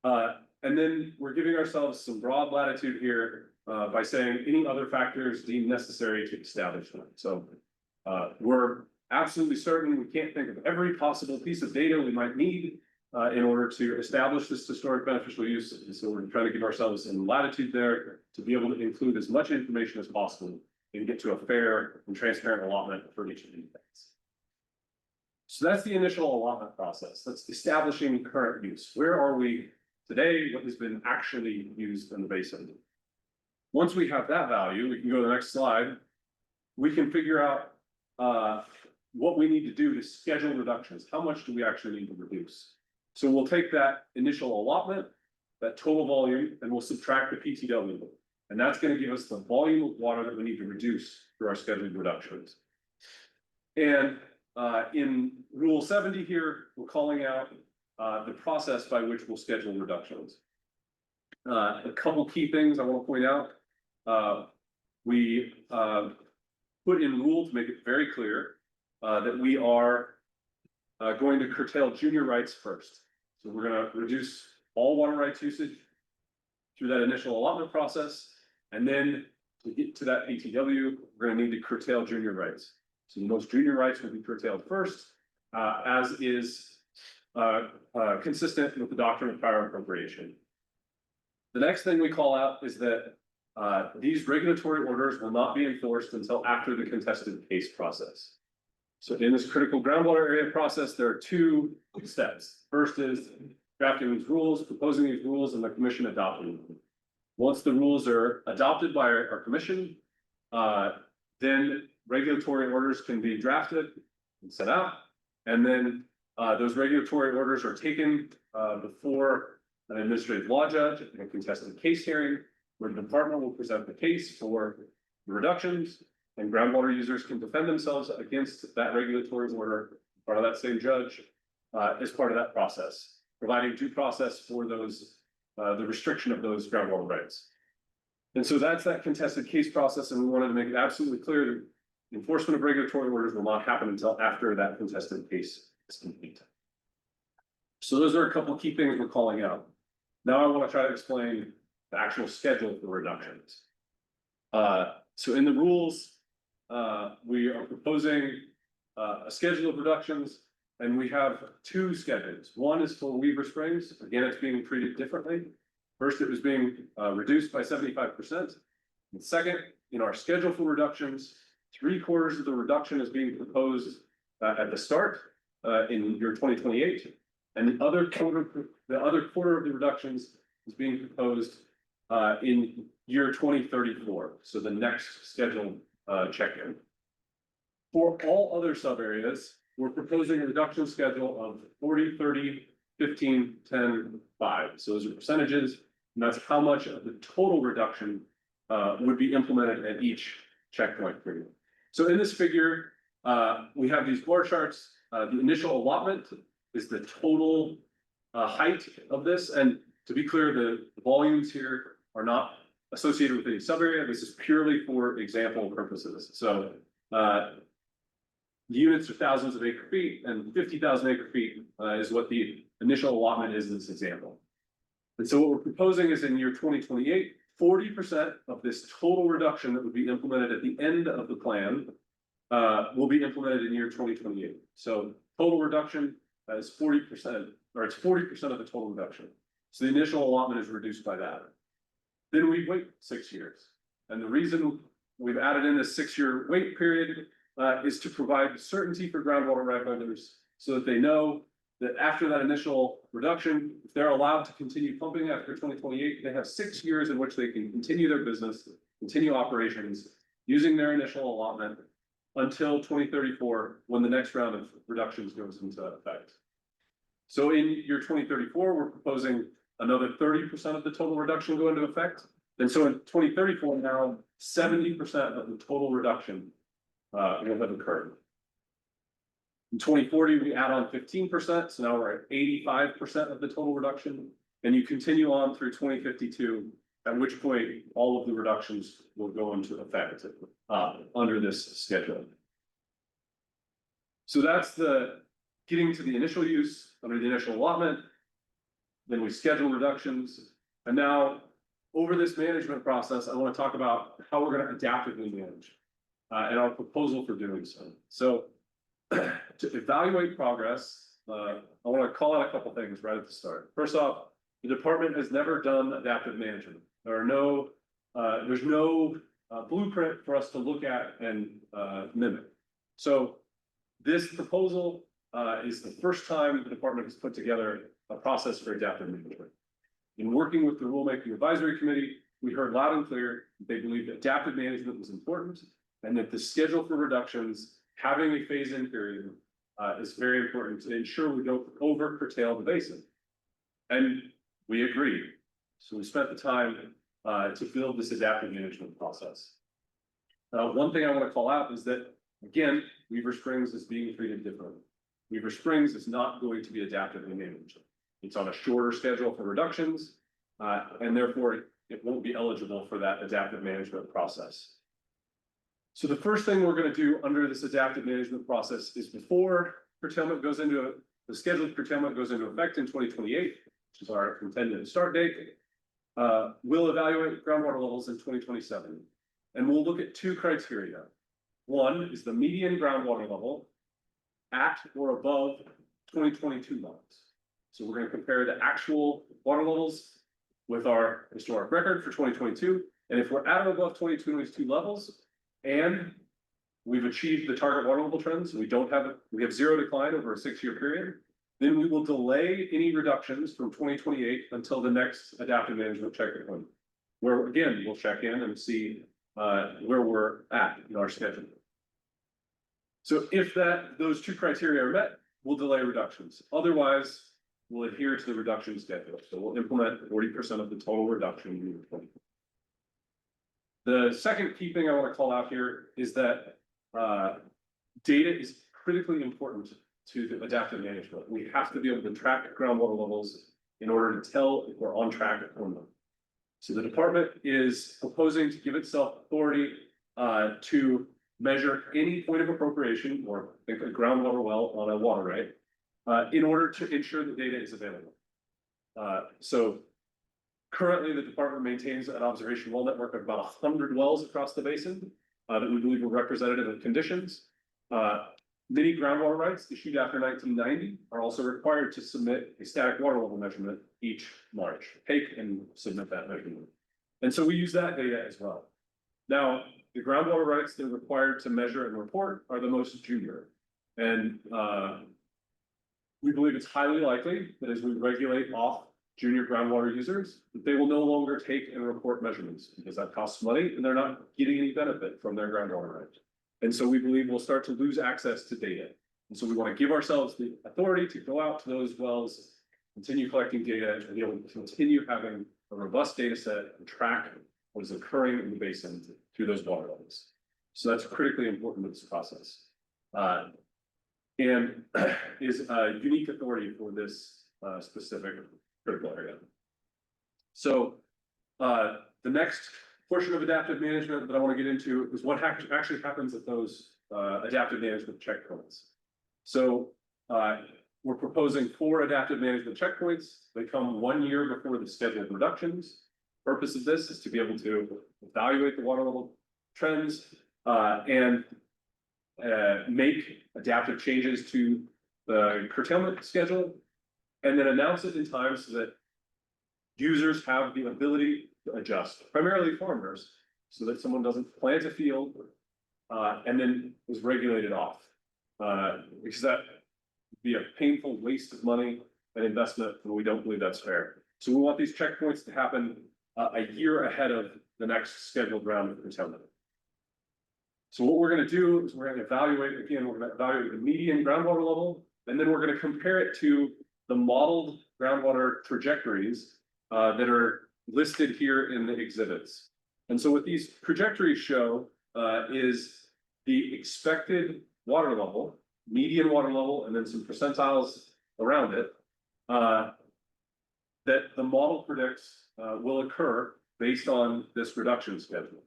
And then we're giving ourselves some broad latitude here by saying any other factors deemed necessary to establish them. So we're absolutely certain we can't think of every possible piece of data we might need in order to establish this historic beneficial use. And so we're trying to give ourselves some latitude there to be able to include as much information as possible and get to a fair and transparent allotment for each of these things. So that's the initial allotment process. That's establishing current use. Where are we today? What has been actually used in the basin? Once we have that value, we can go to the next slide. We can figure out what we need to do to schedule reductions. How much do we actually need to reduce? So we'll take that initial allotment, that total volume, and we'll subtract the PTW. And that's going to give us the volume of water that we need to reduce through our scheduled reductions. And in Rule 70 here, we're calling out the process by which we'll schedule reductions. A couple key things I want to point out. We put in rule to make it very clear that we are going to curtail junior rights first. So we're going to reduce all water rights usage through that initial allotment process. And then to get to that PTW, we're going to need to curtail junior rights. So most junior rights will be curtailed first, as is consistent with the doctrine of power appropriation. The next thing we call out is that these regulatory orders will not be enforced until after the contested case process. So in this critical groundwater area process, there are 2 steps. First is drafting these rules, proposing these rules, and the commission adopting them. Once the rules are adopted by our commission, then regulatory orders can be drafted and sent out. And then those regulatory orders are taken before an administrative law judge and a contested case hearing, where the department will present the case for the reductions, and groundwater users can defend themselves against that regulatory order in front of that same judge, as part of that process, providing due process for those, the restriction of those groundwater rights. And so that's that contested case process, and we wanted to make it absolutely clear that enforcement of regulatory orders will not happen until after that contested case is complete. So those are a couple of key things we're calling out. Now I want to try to explain the actual schedule for reductions. So in the rules, we are proposing a schedule of reductions, and we have two schedules. One is for Weaver Springs. Again, it's being treated differently. First, it was being reduced by 75%. And second, in our schedule for reductions, 3/4 of the reduction is being proposed at the start in year 2028. And the other quarter of the reductions is being proposed in year 2034. So the next scheduled check-in. For all other sub areas, we're proposing a reduction schedule of 40, 30, 15, 10, 5. So those are percentages, and that's how much of the total reduction would be implemented at each checkpoint period. So in this figure, we have these bar charts. The initial allotment is the total height of this, and to be clear, the volumes here are not associated with any sub area. This is purely for example purposes. So the units are thousands of acre feet, and 50,000 acre feet is what the initial allotment is in this example. And so what we're proposing is in year 2028, 40% of this total reduction that would be implemented at the end of the plan will be implemented in year 2028. So total reduction is 40%, or it's 40% of the total reduction. So the initial allotment is reduced by that. Then we wait 6 years. And the reason we've added in this 6-year wait period is to provide certainty for groundwater right holders so that they know that after that initial reduction, if they're allowed to continue pumping after 2028, they have 6 years in which they can continue their business, continue operations using their initial allotment until 2034, when the next round of reductions goes into effect. So in year 2034, we're proposing another 30% of the total reduction go into effect. And so in 2034 now, 70% of the total reduction will have occurred. In 2040, we add on 15%, so now we're at 85% of the total reduction. And you continue on through 2052, at which point all of the reductions will go into effect under this schedule. So that's the getting to the initial use under the initial allotment. Then we schedule reductions. And now over this management process, I want to talk about how we're going to adaptively manage and our proposal for doing so. So to evaluate progress, I want to call out a couple things right at the start. First off, the department has never done adaptive management. There's no blueprint for us to look at and mimic. So this proposal is the first time the department has put together a process for adaptive management. In working with the rulemaking advisory committee, we heard loud and clear that they believed adaptive management was important and that the schedule for reductions, having a phase-in period, is very important to ensure we don't over curtail the basin. And we agreed. So we spent the time to build this adaptive management process. One thing I want to call out is that, again, Weaver Springs is being treated differently. Weaver Springs is not going to be adaptively managed. It's on a shorter schedule for reductions, and therefore it won't be eligible for that adaptive management process. So the first thing we're going to do under this adaptive management process is before curtailment goes into the scheduled curtailment goes into effect in 2028, which is our intended start date. We'll evaluate groundwater levels in 2027, and we'll look at two criteria. One is the median groundwater level at or above 2022 levels. So we're going to compare the actual water levels with our historic record for 2022. And if we're at or above 2022 levels and we've achieved the target water level trends, we have zero decline over a 6-year period, then we will delay any reductions from 2028 until the next adaptive management checkpoint, where again, we'll check in and see where we're at in our schedule. So if those two criteria are met, we'll delay reductions. Otherwise, will adhere to the reduction schedule. So we'll implement 40% of the total reduction in 2020. The second key thing I want to call out here is that data is critically important to the adaptive management. We have to be able to track groundwater levels in order to tell if we're on track or not. So the department is proposing to give itself authority to measure any point of appropriation, or think a groundwater well on a water right, in order to ensure the data is available. So currently, the department maintains an observation well network of about 100 wells across the basin that we believe are representative of conditions. Many groundwater rights issued after 1990 are also required to submit a static water level measurement each March. Take and submit that measurement. And so we use that data as well. Now, the groundwater rights that are required to measure and report are the most junior. And we believe it's highly likely that as we regulate off junior groundwater users, that they will no longer take and report measurements because that costs money and they're not getting any benefit from their groundwater rights. And so we believe we'll start to lose access to data. And so we want to give ourselves the authority to go out to those wells, continue collecting data, and be able to continue having a robust data set and track what is occurring in the basin through those water levels. So that's critically important to this process. And is a unique authority for this specific critical area. So the next portion of adaptive management that I want to get into is what actually happens at those adaptive management checkpoints. So we're proposing 4 adaptive management checkpoints. They come 1 year before the scheduled reductions. Purpose of this is to be able to evaluate the water level trends and make adaptive changes to the curtailment schedule, and then announce it in time so that users have the ability to adjust, primarily farmers, so that someone doesn't plant a field and then is regulated off. Because that would be a painful waste of money and investment, and we don't believe that's fair. So we want these checkpoints to happen a year ahead of the next scheduled round of curtailment. So what we're going to do is we're going to evaluate, again, we're going to evaluate the median groundwater level, and then we're going to compare it to the modeled groundwater trajectories that are listed here in the exhibits. And so what these trajectories show is the expected water level, median water level, and then some percentiles around it that the model predicts will occur based on this reduction schedule.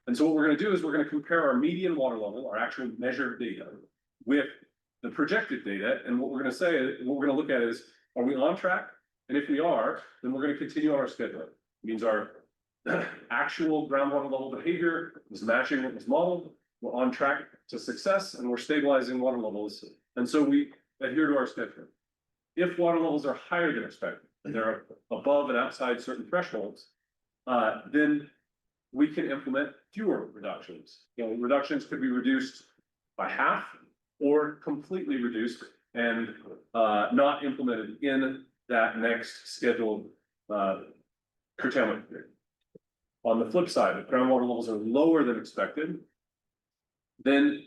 And so what we're going to do is we're going to compare our median water level, our actual measured data, with the projected data. And what we're going to say, what we're going to look at is, are we on track? And if we are, then we're going to continue on our schedule. It means our actual groundwater level behavior is matching what was modeled. We're on track to success and we're stabilizing water levels. And so we adhere to our schedule. If water levels are higher than expected, and they're above and outside certain thresholds, then we can implement fewer reductions. You know, reductions could be reduced by half or completely reduced and not implemented in that next scheduled curtailment period. On the flip side, if groundwater levels are lower than expected, then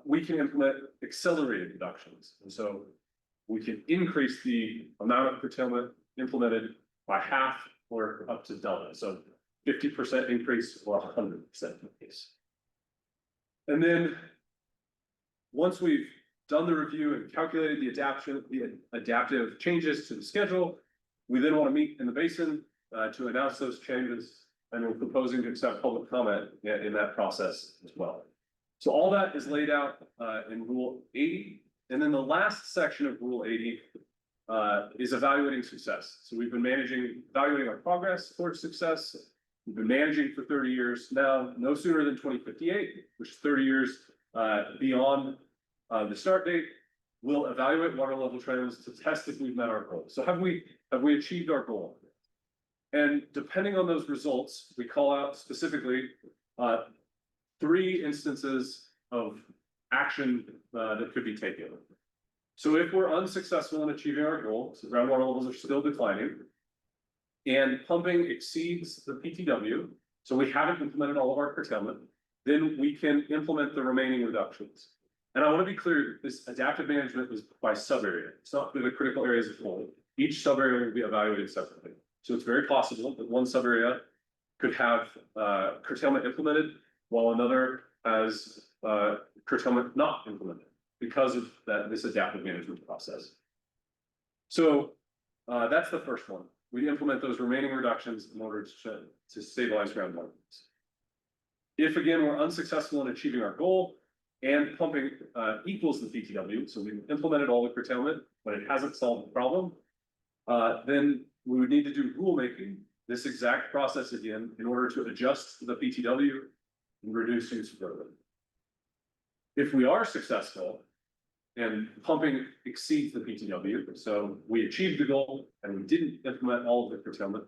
we can implement accelerated reductions. And so we can increase the amount of curtailment implemented by half or up to double. So 50% increase or 100% increase. And then once we've done the review and calculated the adaptive changes to the schedule, we then want to meet in the basin to announce those changes, and we're proposing to accept public comment in that process as well. So all that is laid out in Rule 80. And then the last section of Rule 80 is evaluating success. So we've been evaluating our progress towards success. We've been managing for 30 years now, no sooner than 2058, which is 30 years beyond the start date. We'll evaluate water level trends to test if we've met our goal. So have we achieved our goal? And depending on those results, we call out specifically 3 instances of action that could be taken. So if we're unsuccessful in achieving our goal, so groundwater levels are still declining, and pumping exceeds the PTW, so we haven't implemented all of our curtailment, then we can implement the remaining reductions. And I want to be clear, this adaptive management is by sub-area. It's not for the critical areas of whole. each sub area will be evaluated separately. So it's very possible that one sub area could have curtailment implemented while another has curtailment not implemented because of this adaptive management process. So that's the first one. We implement those remaining reductions in order to stabilize groundwater. If again, we're unsuccessful in achieving our goal and pumping equals the PTW, so we've implemented all the curtailment, but it hasn't solved the problem, then we would need to do rulemaking, this exact process again, in order to adjust the PTW and reduce use further. If we are successful and pumping exceeds the PTW, so we achieved the goal and we didn't implement all of the curtailment,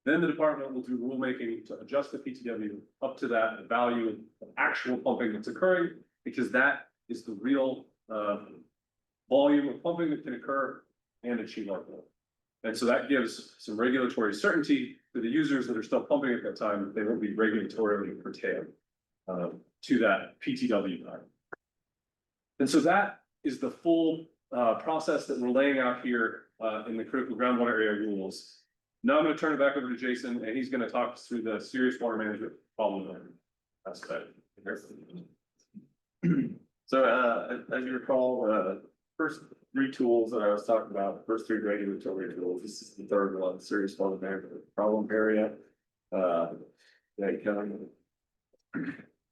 then the department will do rulemaking to adjust the PTW up to that value of actual pumping that's occurring, because that is the real volume of pumping that can occur and achieve our goal. And so that gives some regulatory certainty to the users that are still pumping at that time. They won't be regulatorily curtailed to that PTW value. And so that is the full process that we're laying out here in the critical groundwater area rules. Now I'm going to turn it back over to Jason, and he's going to talk us through the serious water management problem aspect. So, as you recall, first three tools that I was talking about, first three regulatory tools, this is the third one, serious water management problem area.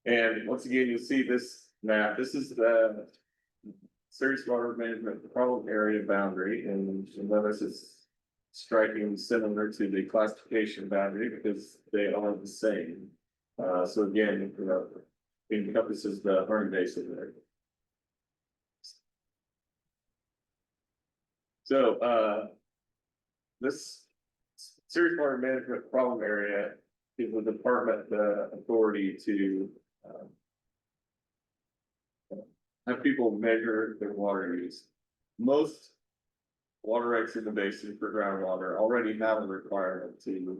And once again, you'll see this map. This is the serious water management problem area boundary, and you'll notice it's striking similar to the classification boundary because they are the same. So again, it encompasses the Hardin Basin there. So this serious water management problem area gives the department the authority to have people measure their water use. Most water rights in the basin for groundwater already have a requirement to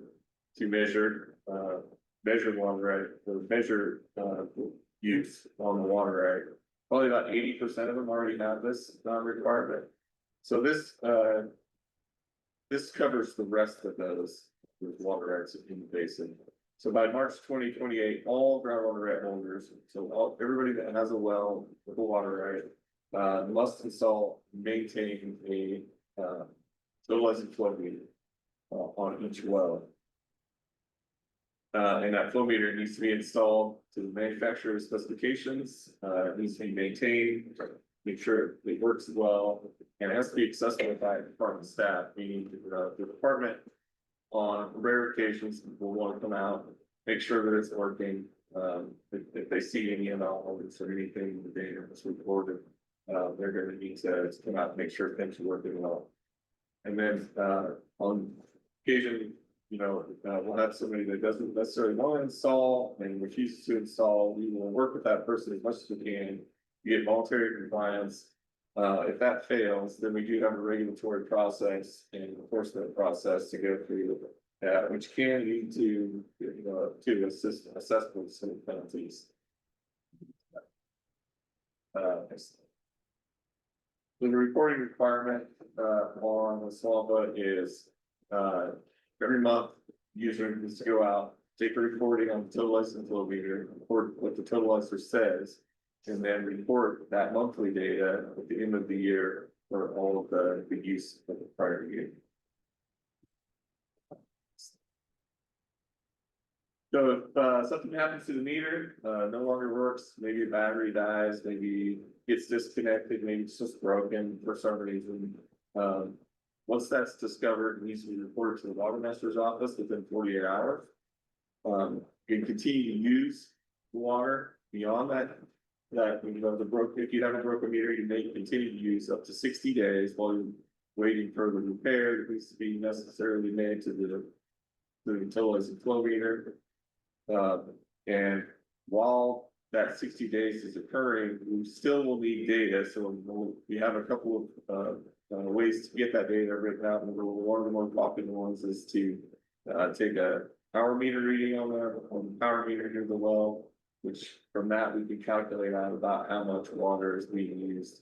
measure water right, or measure use on the water right. Probably about 80% of them already have this requirement. So this covers the rest of those water rights in the basin. So by March 2028, all groundwater right holders, so everybody that has a well with a water right, must install, maintain a stabilizing flow meter on each well. And that flow meter needs to be installed to the manufacturer's specifications, it needs to be maintained, make sure it works well, and it has to be accessible by department staff, meaning the department on rare occasions will want to come out, make sure that it's working. If they see any anomalies or anything in the data that's recorded, they're going to need to come out and make sure things are working well. And then on occasion, we'll have somebody that doesn't necessarily want to install and refuses to install. We will work with that person as much as we can to get voluntary compliance. If that fails, then we do have a regulatory process and enforcement process to go through, which can lead to assessments and penalties. The reporting requirement on the SWAMPA is every month, user needs to go out, take a recording on the total license flow meter, report what the total license says, and then report that monthly data at the end of the year for all of the use of the prior year. So if something happens to the meter, no longer works, maybe a battery dies, maybe gets disconnected, maybe it's just broken for some reason. Once that's discovered, it needs to be reported to the water master's office within 48 hours. You can continue to use the water beyond that. If you have a broken meter, you may continue to use up to 60 days while you're waiting for the repair that needs to be necessarily made to the utilities and flow meter. And while that 60 days is occurring, we still will need data. So we have a couple of ways to get that data written out. And one of the more popular ones is to take a power meter reading on the power meter near the well, which from that we can calculate out about how much water is being used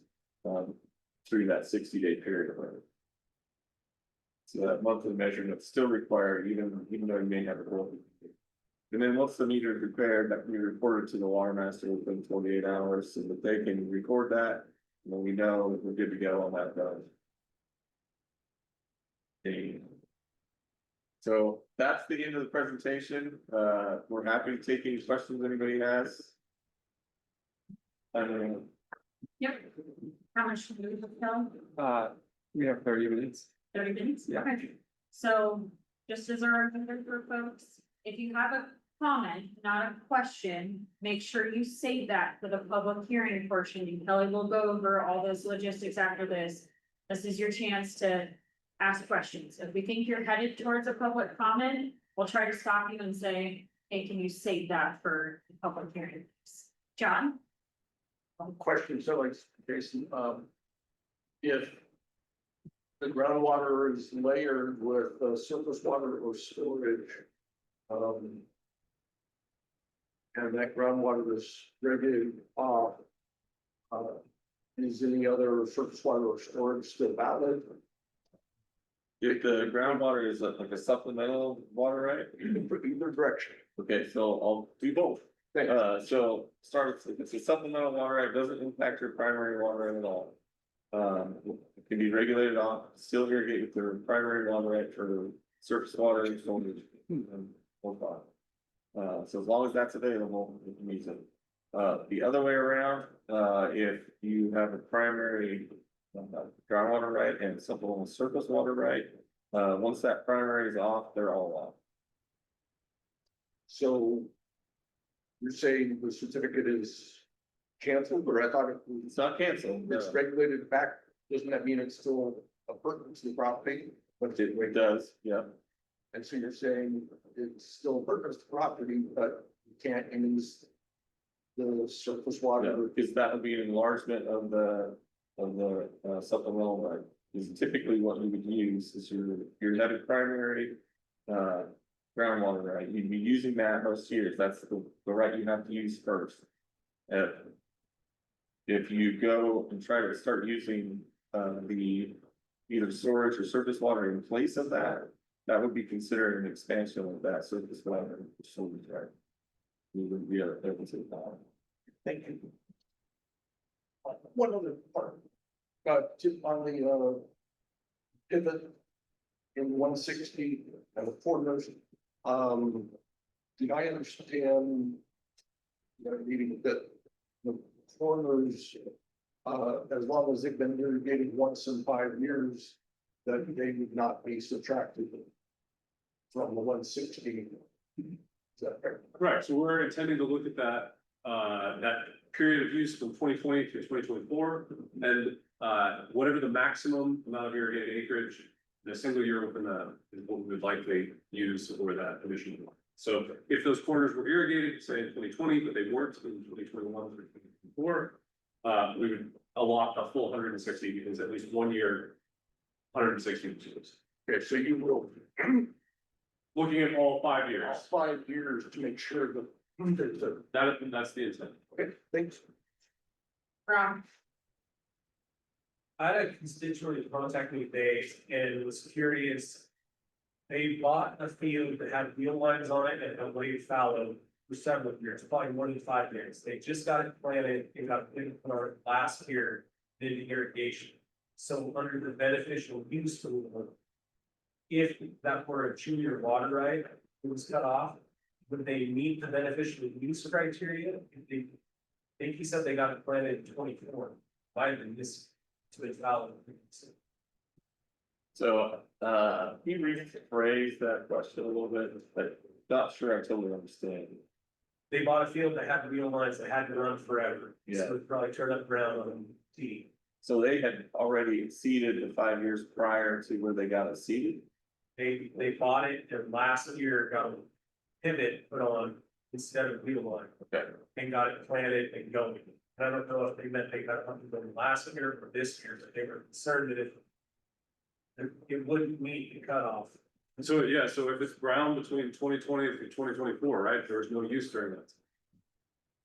through that 60-day period. So that monthly measurement is still required, even though you may have a goal. And then once the meter is repaired, that can be reported to the water master within 48 hours, so that they can record that. And then we know that we're good to go on that done. Okay. So that's the end of the presentation. We're happy to take any questions anybody has. I don't know. Yep. How much do you tell? We have 30 minutes. 30 minutes? Yeah. Okay. So just as a reminder for folks, if you have a comment, not a question, make sure you save that for the public hearing portion. And Kelly will go over all those logistics after this. This is your chance to ask questions. If we think you're headed towards a public comment, we'll try to stop you and say, hey, can you save that for the public hearing? John? Question, so like, Jason, if the groundwater is layered with surface water or storage, and that groundwater is regulated off, is any other surface water or storage still valid? If the groundwater is like a supplemental water, right? Either direction. Okay, so I'll do both. So start, if it's a supplemental water right, it doesn't impact your primary water right at all. It can be regulated off, still irrigate with their primary water right for surface water and storage. So as long as that's available, you can use it. The other way around, if you have a primary groundwater right and supplemental surface water right, once that primary is off, they're all off. So you're saying the certificate is canceled, or I thought It's not canceled. it's regulated back, doesn't that mean it's still a pertinent to the property? But It does, yeah. and so you're saying it's still a pertinent to the property, but you can't use the surface Yeah, water. because that would be an enlargement of the supplemental right. Is typically what we would use is your netted primary groundwater right. You'd be using that most years. That's the right you have to use first. If you go and try to start using the either storage or surface water in place of that, that would be considered an expansion of that surface water storage right. We wouldn't be able to do that. Thank you. One other part, on the pivot in 160 and the corners, did I understand? Meaning that the corners, as long as they've been irrigated once in 5 years, that they would not be subtracted from the 160. Is that fair? Right, so we're intending to look at that period of use from 2020 to 2024. And whatever the maximum amount of irrigated acreage in a single year within that is what we would likely use for that emission. So if those corners were irrigated, say in 2020, but they weren't in 2021 through 2024, we would allot a full 160 because at least 1 year, 160 was used. Okay, so you will, Looking at all 5 all years, 5 years to make sure that there's a, that's the intent. okay, thanks. Ron? I had a constituent contact me today and was curious. They bought a field that had wheel lines on it and had laid fallow for several years, probably more than 5 years. They just got it planted and got it planted last year, did irrigation. So under the beneficial use rule, if that were a junior water right, it was cut off, would they meet the beneficial use criteria? If they, I think he said they got it planted in 24. Why did this to its valid? So, he rephrased that question a little bit, but not sure I totally understand. They bought a field that had wheel lines that had to run forever. Yeah. So it probably turned up ground on T. So they had already exceeded the 5 years prior to where they got it seeded. They bought it and last year got a pivot put on instead of wheel line Okay. and got it planted and going. And I don't know if they meant they got something going last year or this year, but they were concerned that it wouldn't meet the cutoff. So, yeah, so if it's brown between 2020 and 2024, right, there was no use during that.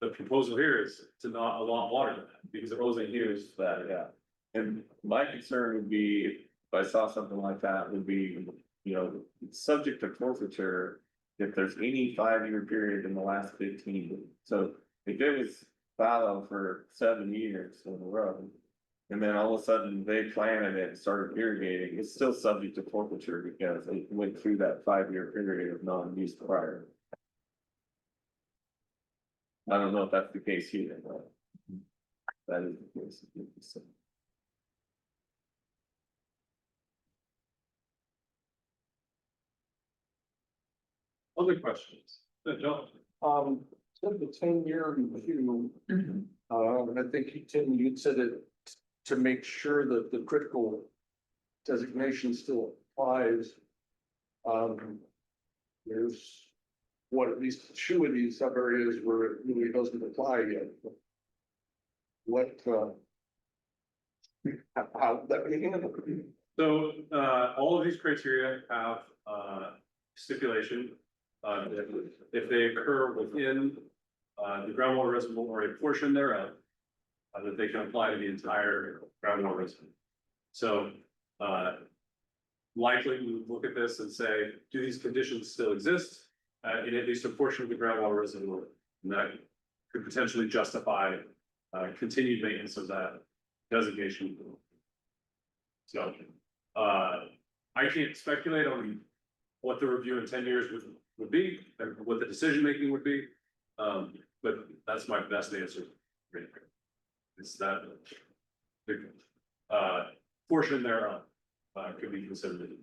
The proposal here is to not allot water to that, because it wasn't used. That, yeah. And my concern would be, I saw something like that would be, you know, subject to forfeiture. If there's any 5-year period in the last 15, so if it was fallow for 7 years in a row. And then all of a sudden they planted it and started irrigating, it's still subject to forfeiture because it went through that 5-year period of non-use prior. I don't know if that's the case here, but that is the case. Other questions? John? So the 10-year review, and I think Tim, you'd said it to make sure that the critical designation still applies. There's at least 2 of these sub areas where it really doesn't apply yet. What, how that be handled? So, all of these criteria have, stipulation, if they occur within, the groundwater reservoir or a portion thereof, that they can apply to the entire groundwater reservoir. So, likely we would look at this and say, do these conditions still exist, in at least a portion of the groundwater reservoir? And that could potentially justify, continued maintenance of that designation. So, I can't speculate on what the review in 10 years would be, and what the decision making would be. But that's my best answer. It's that the portion thereof could be considered.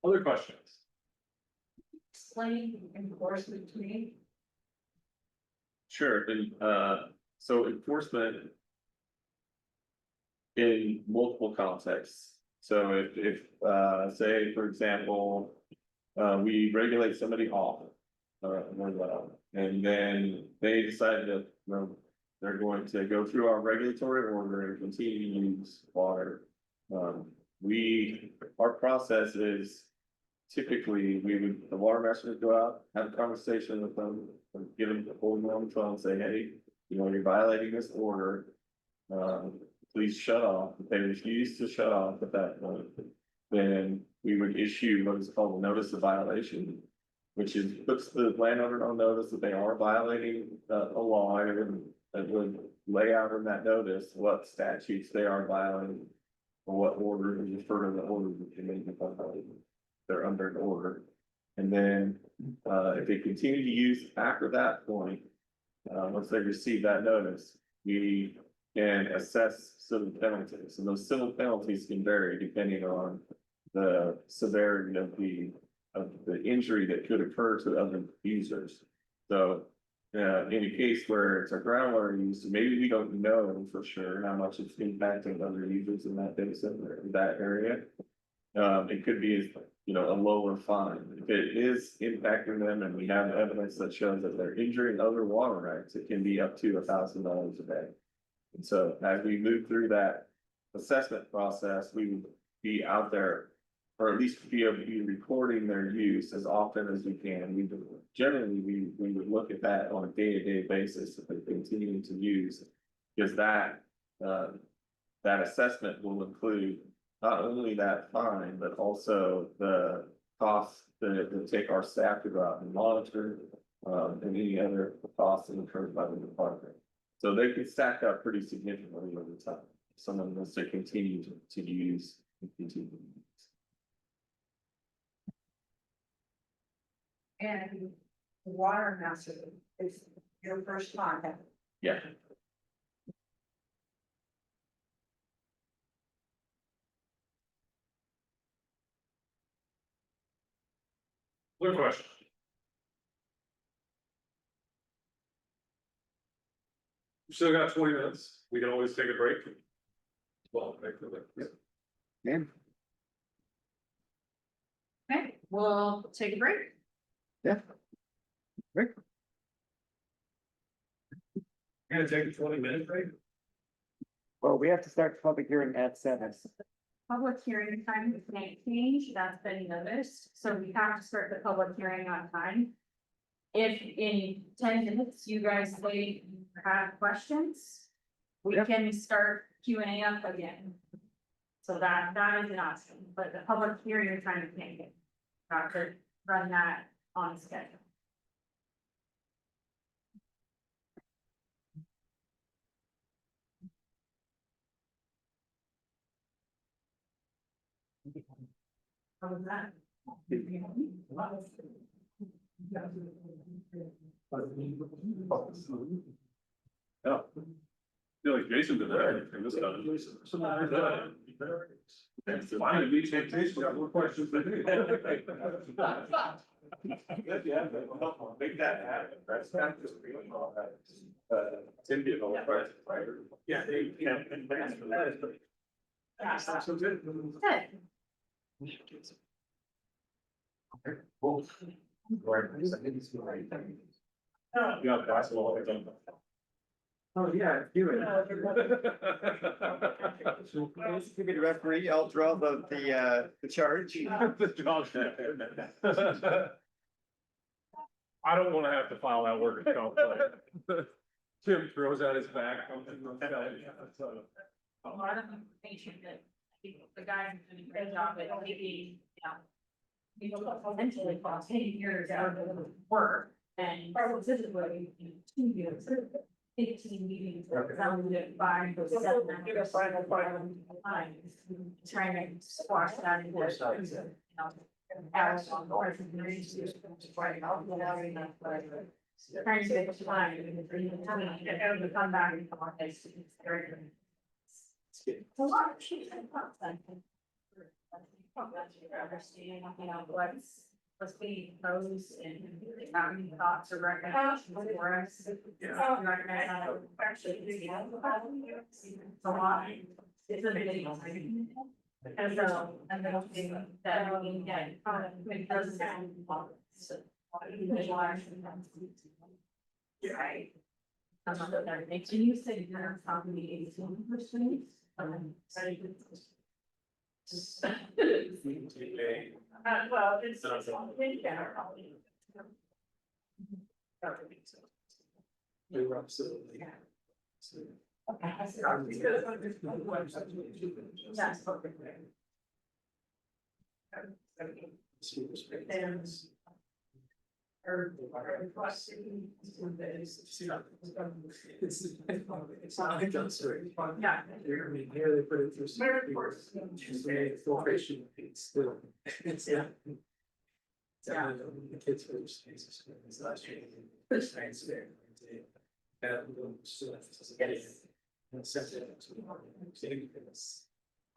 Other questions? Explain enforcement to me. Sure, and so enforcement in multiple contexts. So if say, for example, we regulate somebody off, and then they decide that, you know, they're going to go through our regulatory order and continue to use water. Our process is typically the water master would go out, have a conversation with them, and give them the whole on the phone, say, hey, you know, you're violating this order. Please shut off. If they refuse to shut off at that point, then we would issue what is called a notice of violation, which is puts the landowner on notice that they are violating a law, and it would lay out in that notice what statutes they are violating, or what order, and refer to the order that they may be violating. They're under an order. And then if they continue to use after that point, once they receive that notice, we can assess civil penalties, and those civil penalties can vary depending on the severity of the injury that could occur to other users. So in a case where it's a groundwater use, maybe we don't know for sure how much it's impacting other users in that basin or in that area. It could be, you know, a lower fine. If it is impacting them and we have evidence that shows that they're injuring other water rights, it can be up to $1,000 a day. And so as we move through that assessment process, we would be out there, or at least be able to be recording their use as often as we can. We would look at that on a day-to-day basis if they continue to use, because that assessment will include not only that fine, but also the costs that take our staff to go out and monitor, and any other costs incurred by the department. So they can stack up pretty significantly over time. Someone wants to continue to use and continue to use. And water master is your first time. Yeah. Other question? We still got 20 minutes. We can always take a break. Well, break for that. Yeah. Okay, we'll take a break. Yeah. Rick? Gonna take a 20-minute break. Well, we have to start the public hearing at 7. Public hearing time may change, that's been noticed, so we have to start the public hearing on time. If in 10 minutes you guys say you have questions, we Yep. can start Q and A up again. So that is an option, but the public hearing you're trying to make it. To run that on schedule. How was that? Yeah. Feel like Jason did that in this time. Finally, we take Jason, got more questions than me. Yeah, make that happen, that's not just real, all that. Tim did all the questions, right? Yeah, they, And thanks for that. so good. Good. Yeah, basketball. Oh, yeah, do it. You be the referee, I'll draw the charge. I don't wanna have to file that work comp claim. Tim throws out his back. comes in the belly. A lot of information that I think the guys are doing a great job at making, eventually cost 10 years out of the work. And specifically, 2 years, 15 meetings, found it by the 7 times. Trying to squash that into, hours on board. Trying to get the time, and to come back and come on, it's very good. It's a lot of shit. Understand, what's being proposed and how many thoughts or recommendations for us. Actually, it's a lot. It's a big deal. And so, and then that we get, it doesn't sound. Right. Can you say you're probably 18%? Well, it's. We were absolutely. It's not industrial. Yeah. I mean, here they put it through. Filtration. It's, yeah. Yeah. The kids were just. It's last year. It's nice there. It's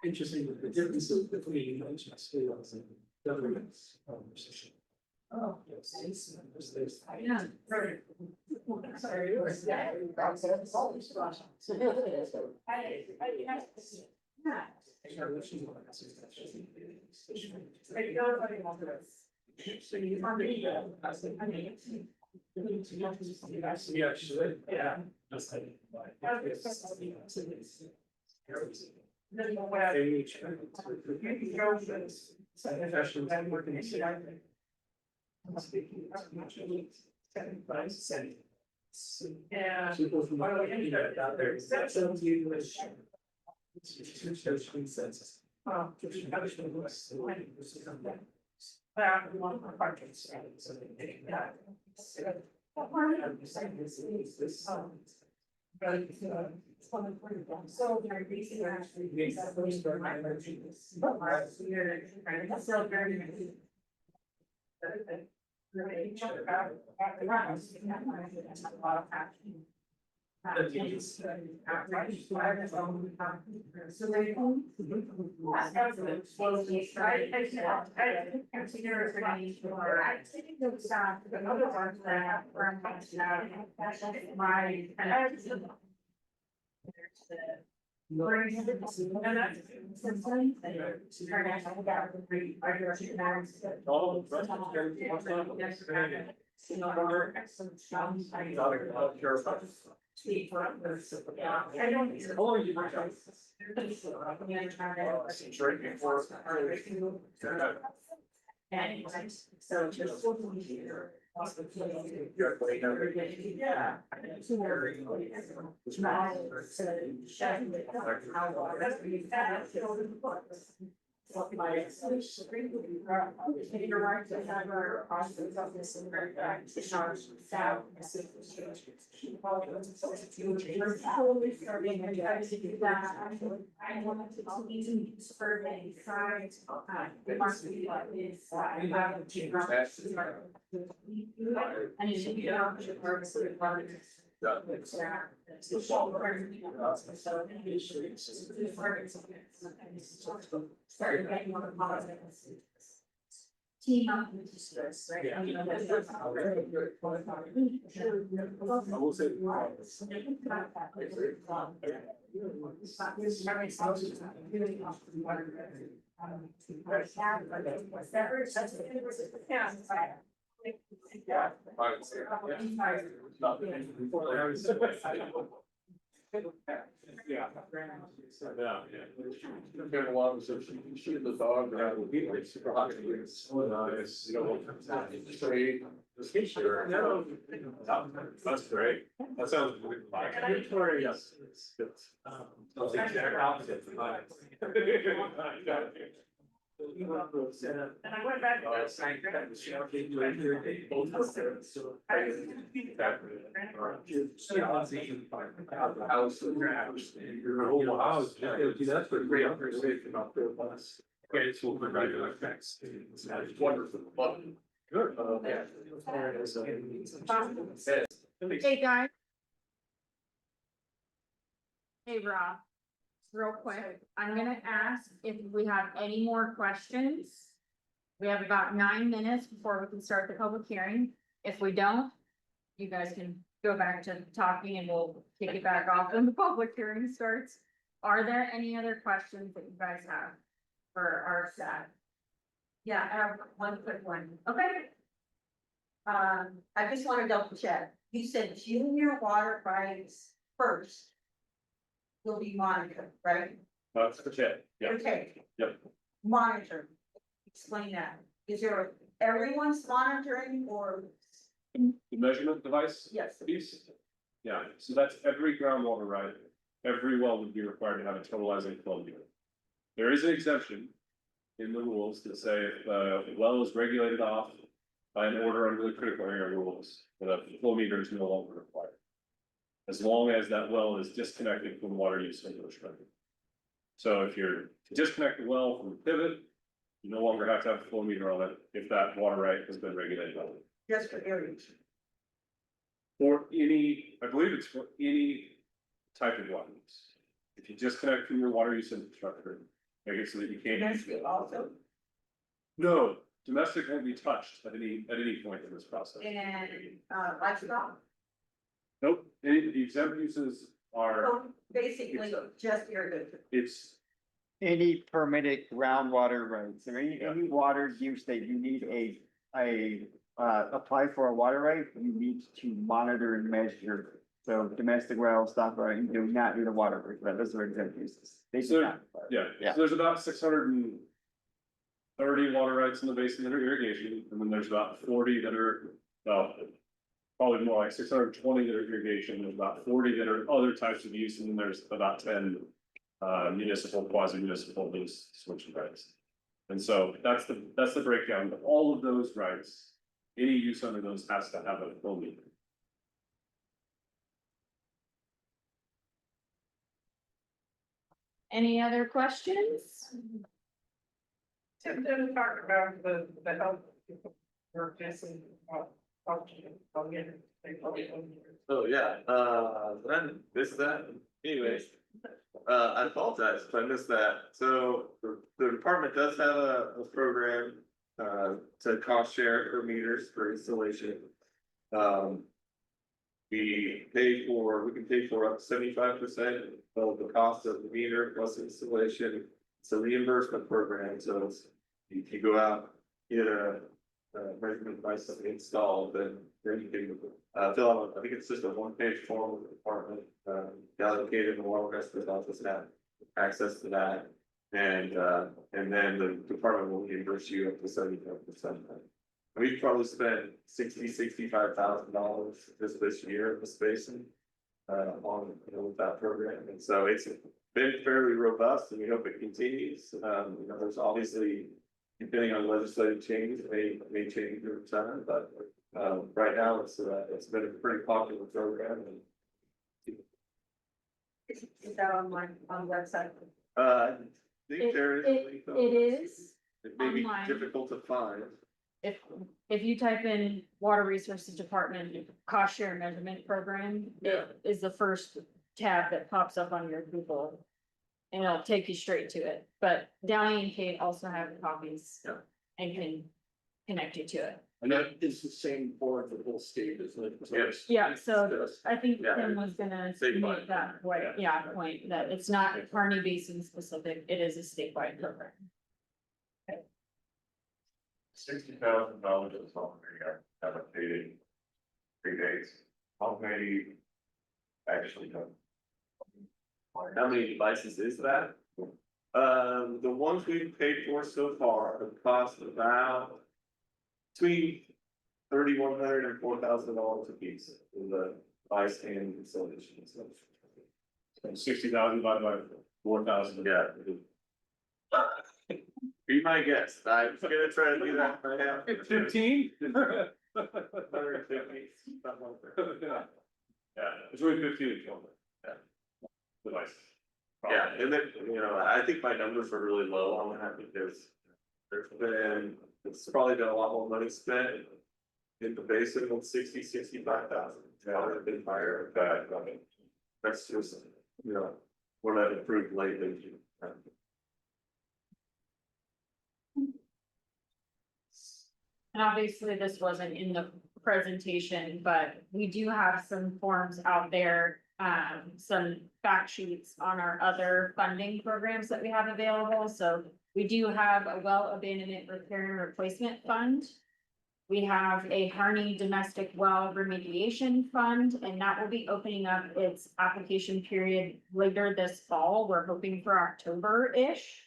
interesting with the differences between schools and governments. Oh. Yeah. Yeah, should, yeah. Yeah. People from out there. Census. Oh. So very basic actually. So very. Anyways, so just. Yeah. I wanted to use survey sides. It must be like this. And it should be out of purposely part. Started getting on the positive. Team up with the stress, right? I mean, that's- I will say. Yeah. Compared along, so she the dog, it's super hot. It's so nice, you know. Straight. No, that's great. That sounds. Yes. I'll take care of it. And I went back to that site. Oh, wow. That's a great conversation about the bus. Okay, it's all regular effects. It's wonderful. Good. Hey, guys. Hey, Rob. Real quick, I'm gonna ask if we have any more questions. We have about 9 minutes before we can start the public hearing. If we don't, you guys can go back to talking and we'll kick it back off when the public hearing starts. Are there any other questions that you guys have for our staff? Yeah, I have one quick one. Okay, I just wanna double check. You said junior water rights first. Will be monitored, right? That's the check, yeah. Okay. Yep. Monitor. Explain that. Is there, everyone's monitoring or? The measurement device Yes. piece? Yeah, so that's every groundwater right. Every well would be required to have a totalizing flow meter. There is an exemption in the rules that say if the well is regulated off by an order under the critical area rules, that a flow meter is no longer required. As long as that well is disconnected from water use infrastructure. So if you're to disconnect the well from the pivot, you no longer have to have a flow meter on it if that water right has been regulated on it. Just for areas. For any, I believe it's for any type of water use. If you disconnect from your water use infrastructure, make it so that you can't. Domestic also. No, domestic won't be touched at any point in this process. And, livestock. Nope, the exempt uses are, So basically just irrigation. it's, Any permitted groundwater rights or any water use that you need apply for a water right, you need to monitor and measure. So domestic well, stock right, you do not need a water right, but those are exempt uses. They do So, not. yeah, Yeah. so there's about 630 water rights in the basin that are irrigation, and then there's about 40 that are, well. Probably more like 620 that are irrigation, there's about 40 that are other types of use, and then there's about 10. Municipal, quasi-municipal lease switching rights. And so that's the breakdown, but all of those rights, any use under those has to have a flow meter. any other questions? Tim didn't talk about the health. We're missing, Oh, yeah, then this, that, anyways. I apologize if I missed that. So the department does have a program, to cost share for meters for installation. We can pay for up to 75% of the cost of the meter plus installation. It's a reimbursement program, so it's, if you go out, get a measurement device installed, then you can fill out, I think it's just a one-page form with the department, allocated in the water restrooms office have access to that. And then the department will reimburse you up to 75%. We've probably spent $65,000 this year in the spacing. On, with that program, and so it's been fairly robust, and we hope it continues. There's obviously, depending on legislative change, it may change over time, but right now it's been a pretty popular program. Is that on the website? I think there is. It is. It may be online. difficult to find. If you type in Water Resources Department cost share measurement program, it is the first tab that pops up on your Google. And it'll take you straight to it, but Downey and Kate also have copies. Yeah. And can connect you to it. And that is the same for the whole state, isn't it? Yes. Yeah, so I think Yeah. Tim was gonna Statewide. make that point, point that it's not Kearney Basin specific, it is a statewide program. $60,000 is all we have paid in 3 days. How many actually done? How many devices is that? The ones we've paid for so far have cost about between $3,100 and $4,000 a piece in the device and installation. So 60,000 divided by 4,000. yeah. Be my guest. I'm gonna try to do that for half. 15? 150, something like that. Yeah, it's really 15 if you want. Yeah. Device. Yeah, and then, I think my numbers are really low on that because it's probably been a lot more money spent in the basin than 65,000. Yeah, it's been higher, but that's just, what I've improved lately. And obviously, this wasn't in the presentation, but we do have some forms out there, some fact sheets on our other funding programs that we have available. So we do have a well abandonment repair and replacement fund. We have a Harney domestic well remediation fund, and that will be opening up its application period later this fall. We're hoping for October-ish.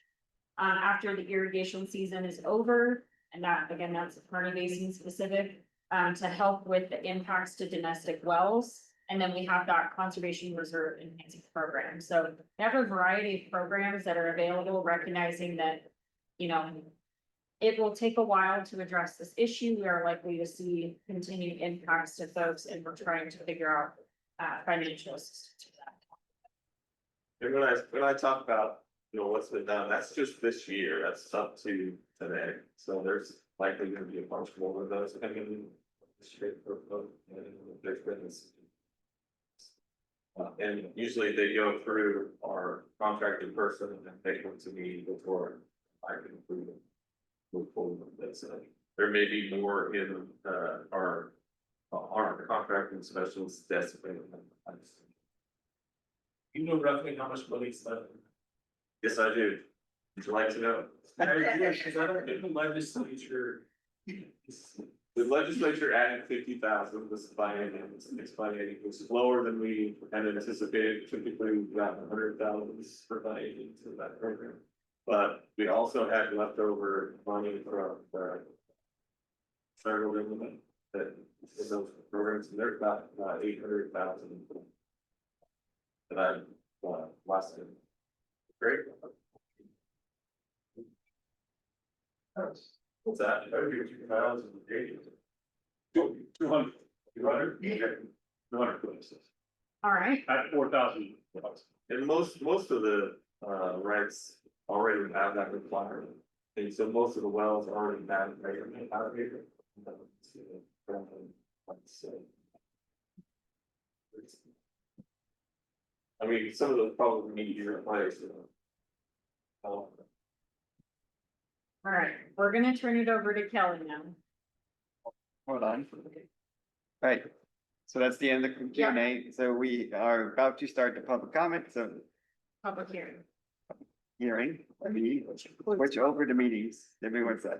After the irrigation season is over. And that, again, that's Kearney Basin specific, to help with the impacts to domestic wells. And then we have that conservation reserve enhancing program. So we have a variety of programs that are available, recognizing that, it will take a while to address this issue. We are likely to see continued impacts to folks, and we're trying to figure out financial assistance for that. And when I talk about, what's been done, that's just this year, that's up to today. So there's likely gonna be a bunch more of those coming in. There's been this. And usually they go through our contracted person and then they come to me before I can approve it. Move forward with this. There may be more in our contracting specialists designated. You know roughly how much money's left? Yes, I do. Would you like to know? Because I don't think the legislature. The legislature added 50,000 this biennium, which is lower than we had anticipated. Typically, we've got 100,000 per biennium to that program. But we also had leftover money from the federal government that in those programs, and there's about 800,000 that I last year. Great. What's that? 200. 200 places. All right. At 4,000. And most of the rights already have that requirement. And so most of the wells already have measurement out here. I mean, some of those probably need your players. All right, we're gonna turn it over to Kelly now. Hold on. Right, so that's the end of the Q&A. So we are about to start the public comment, so Public hearing. hearing, let me switch over to meetings. Give me one sec.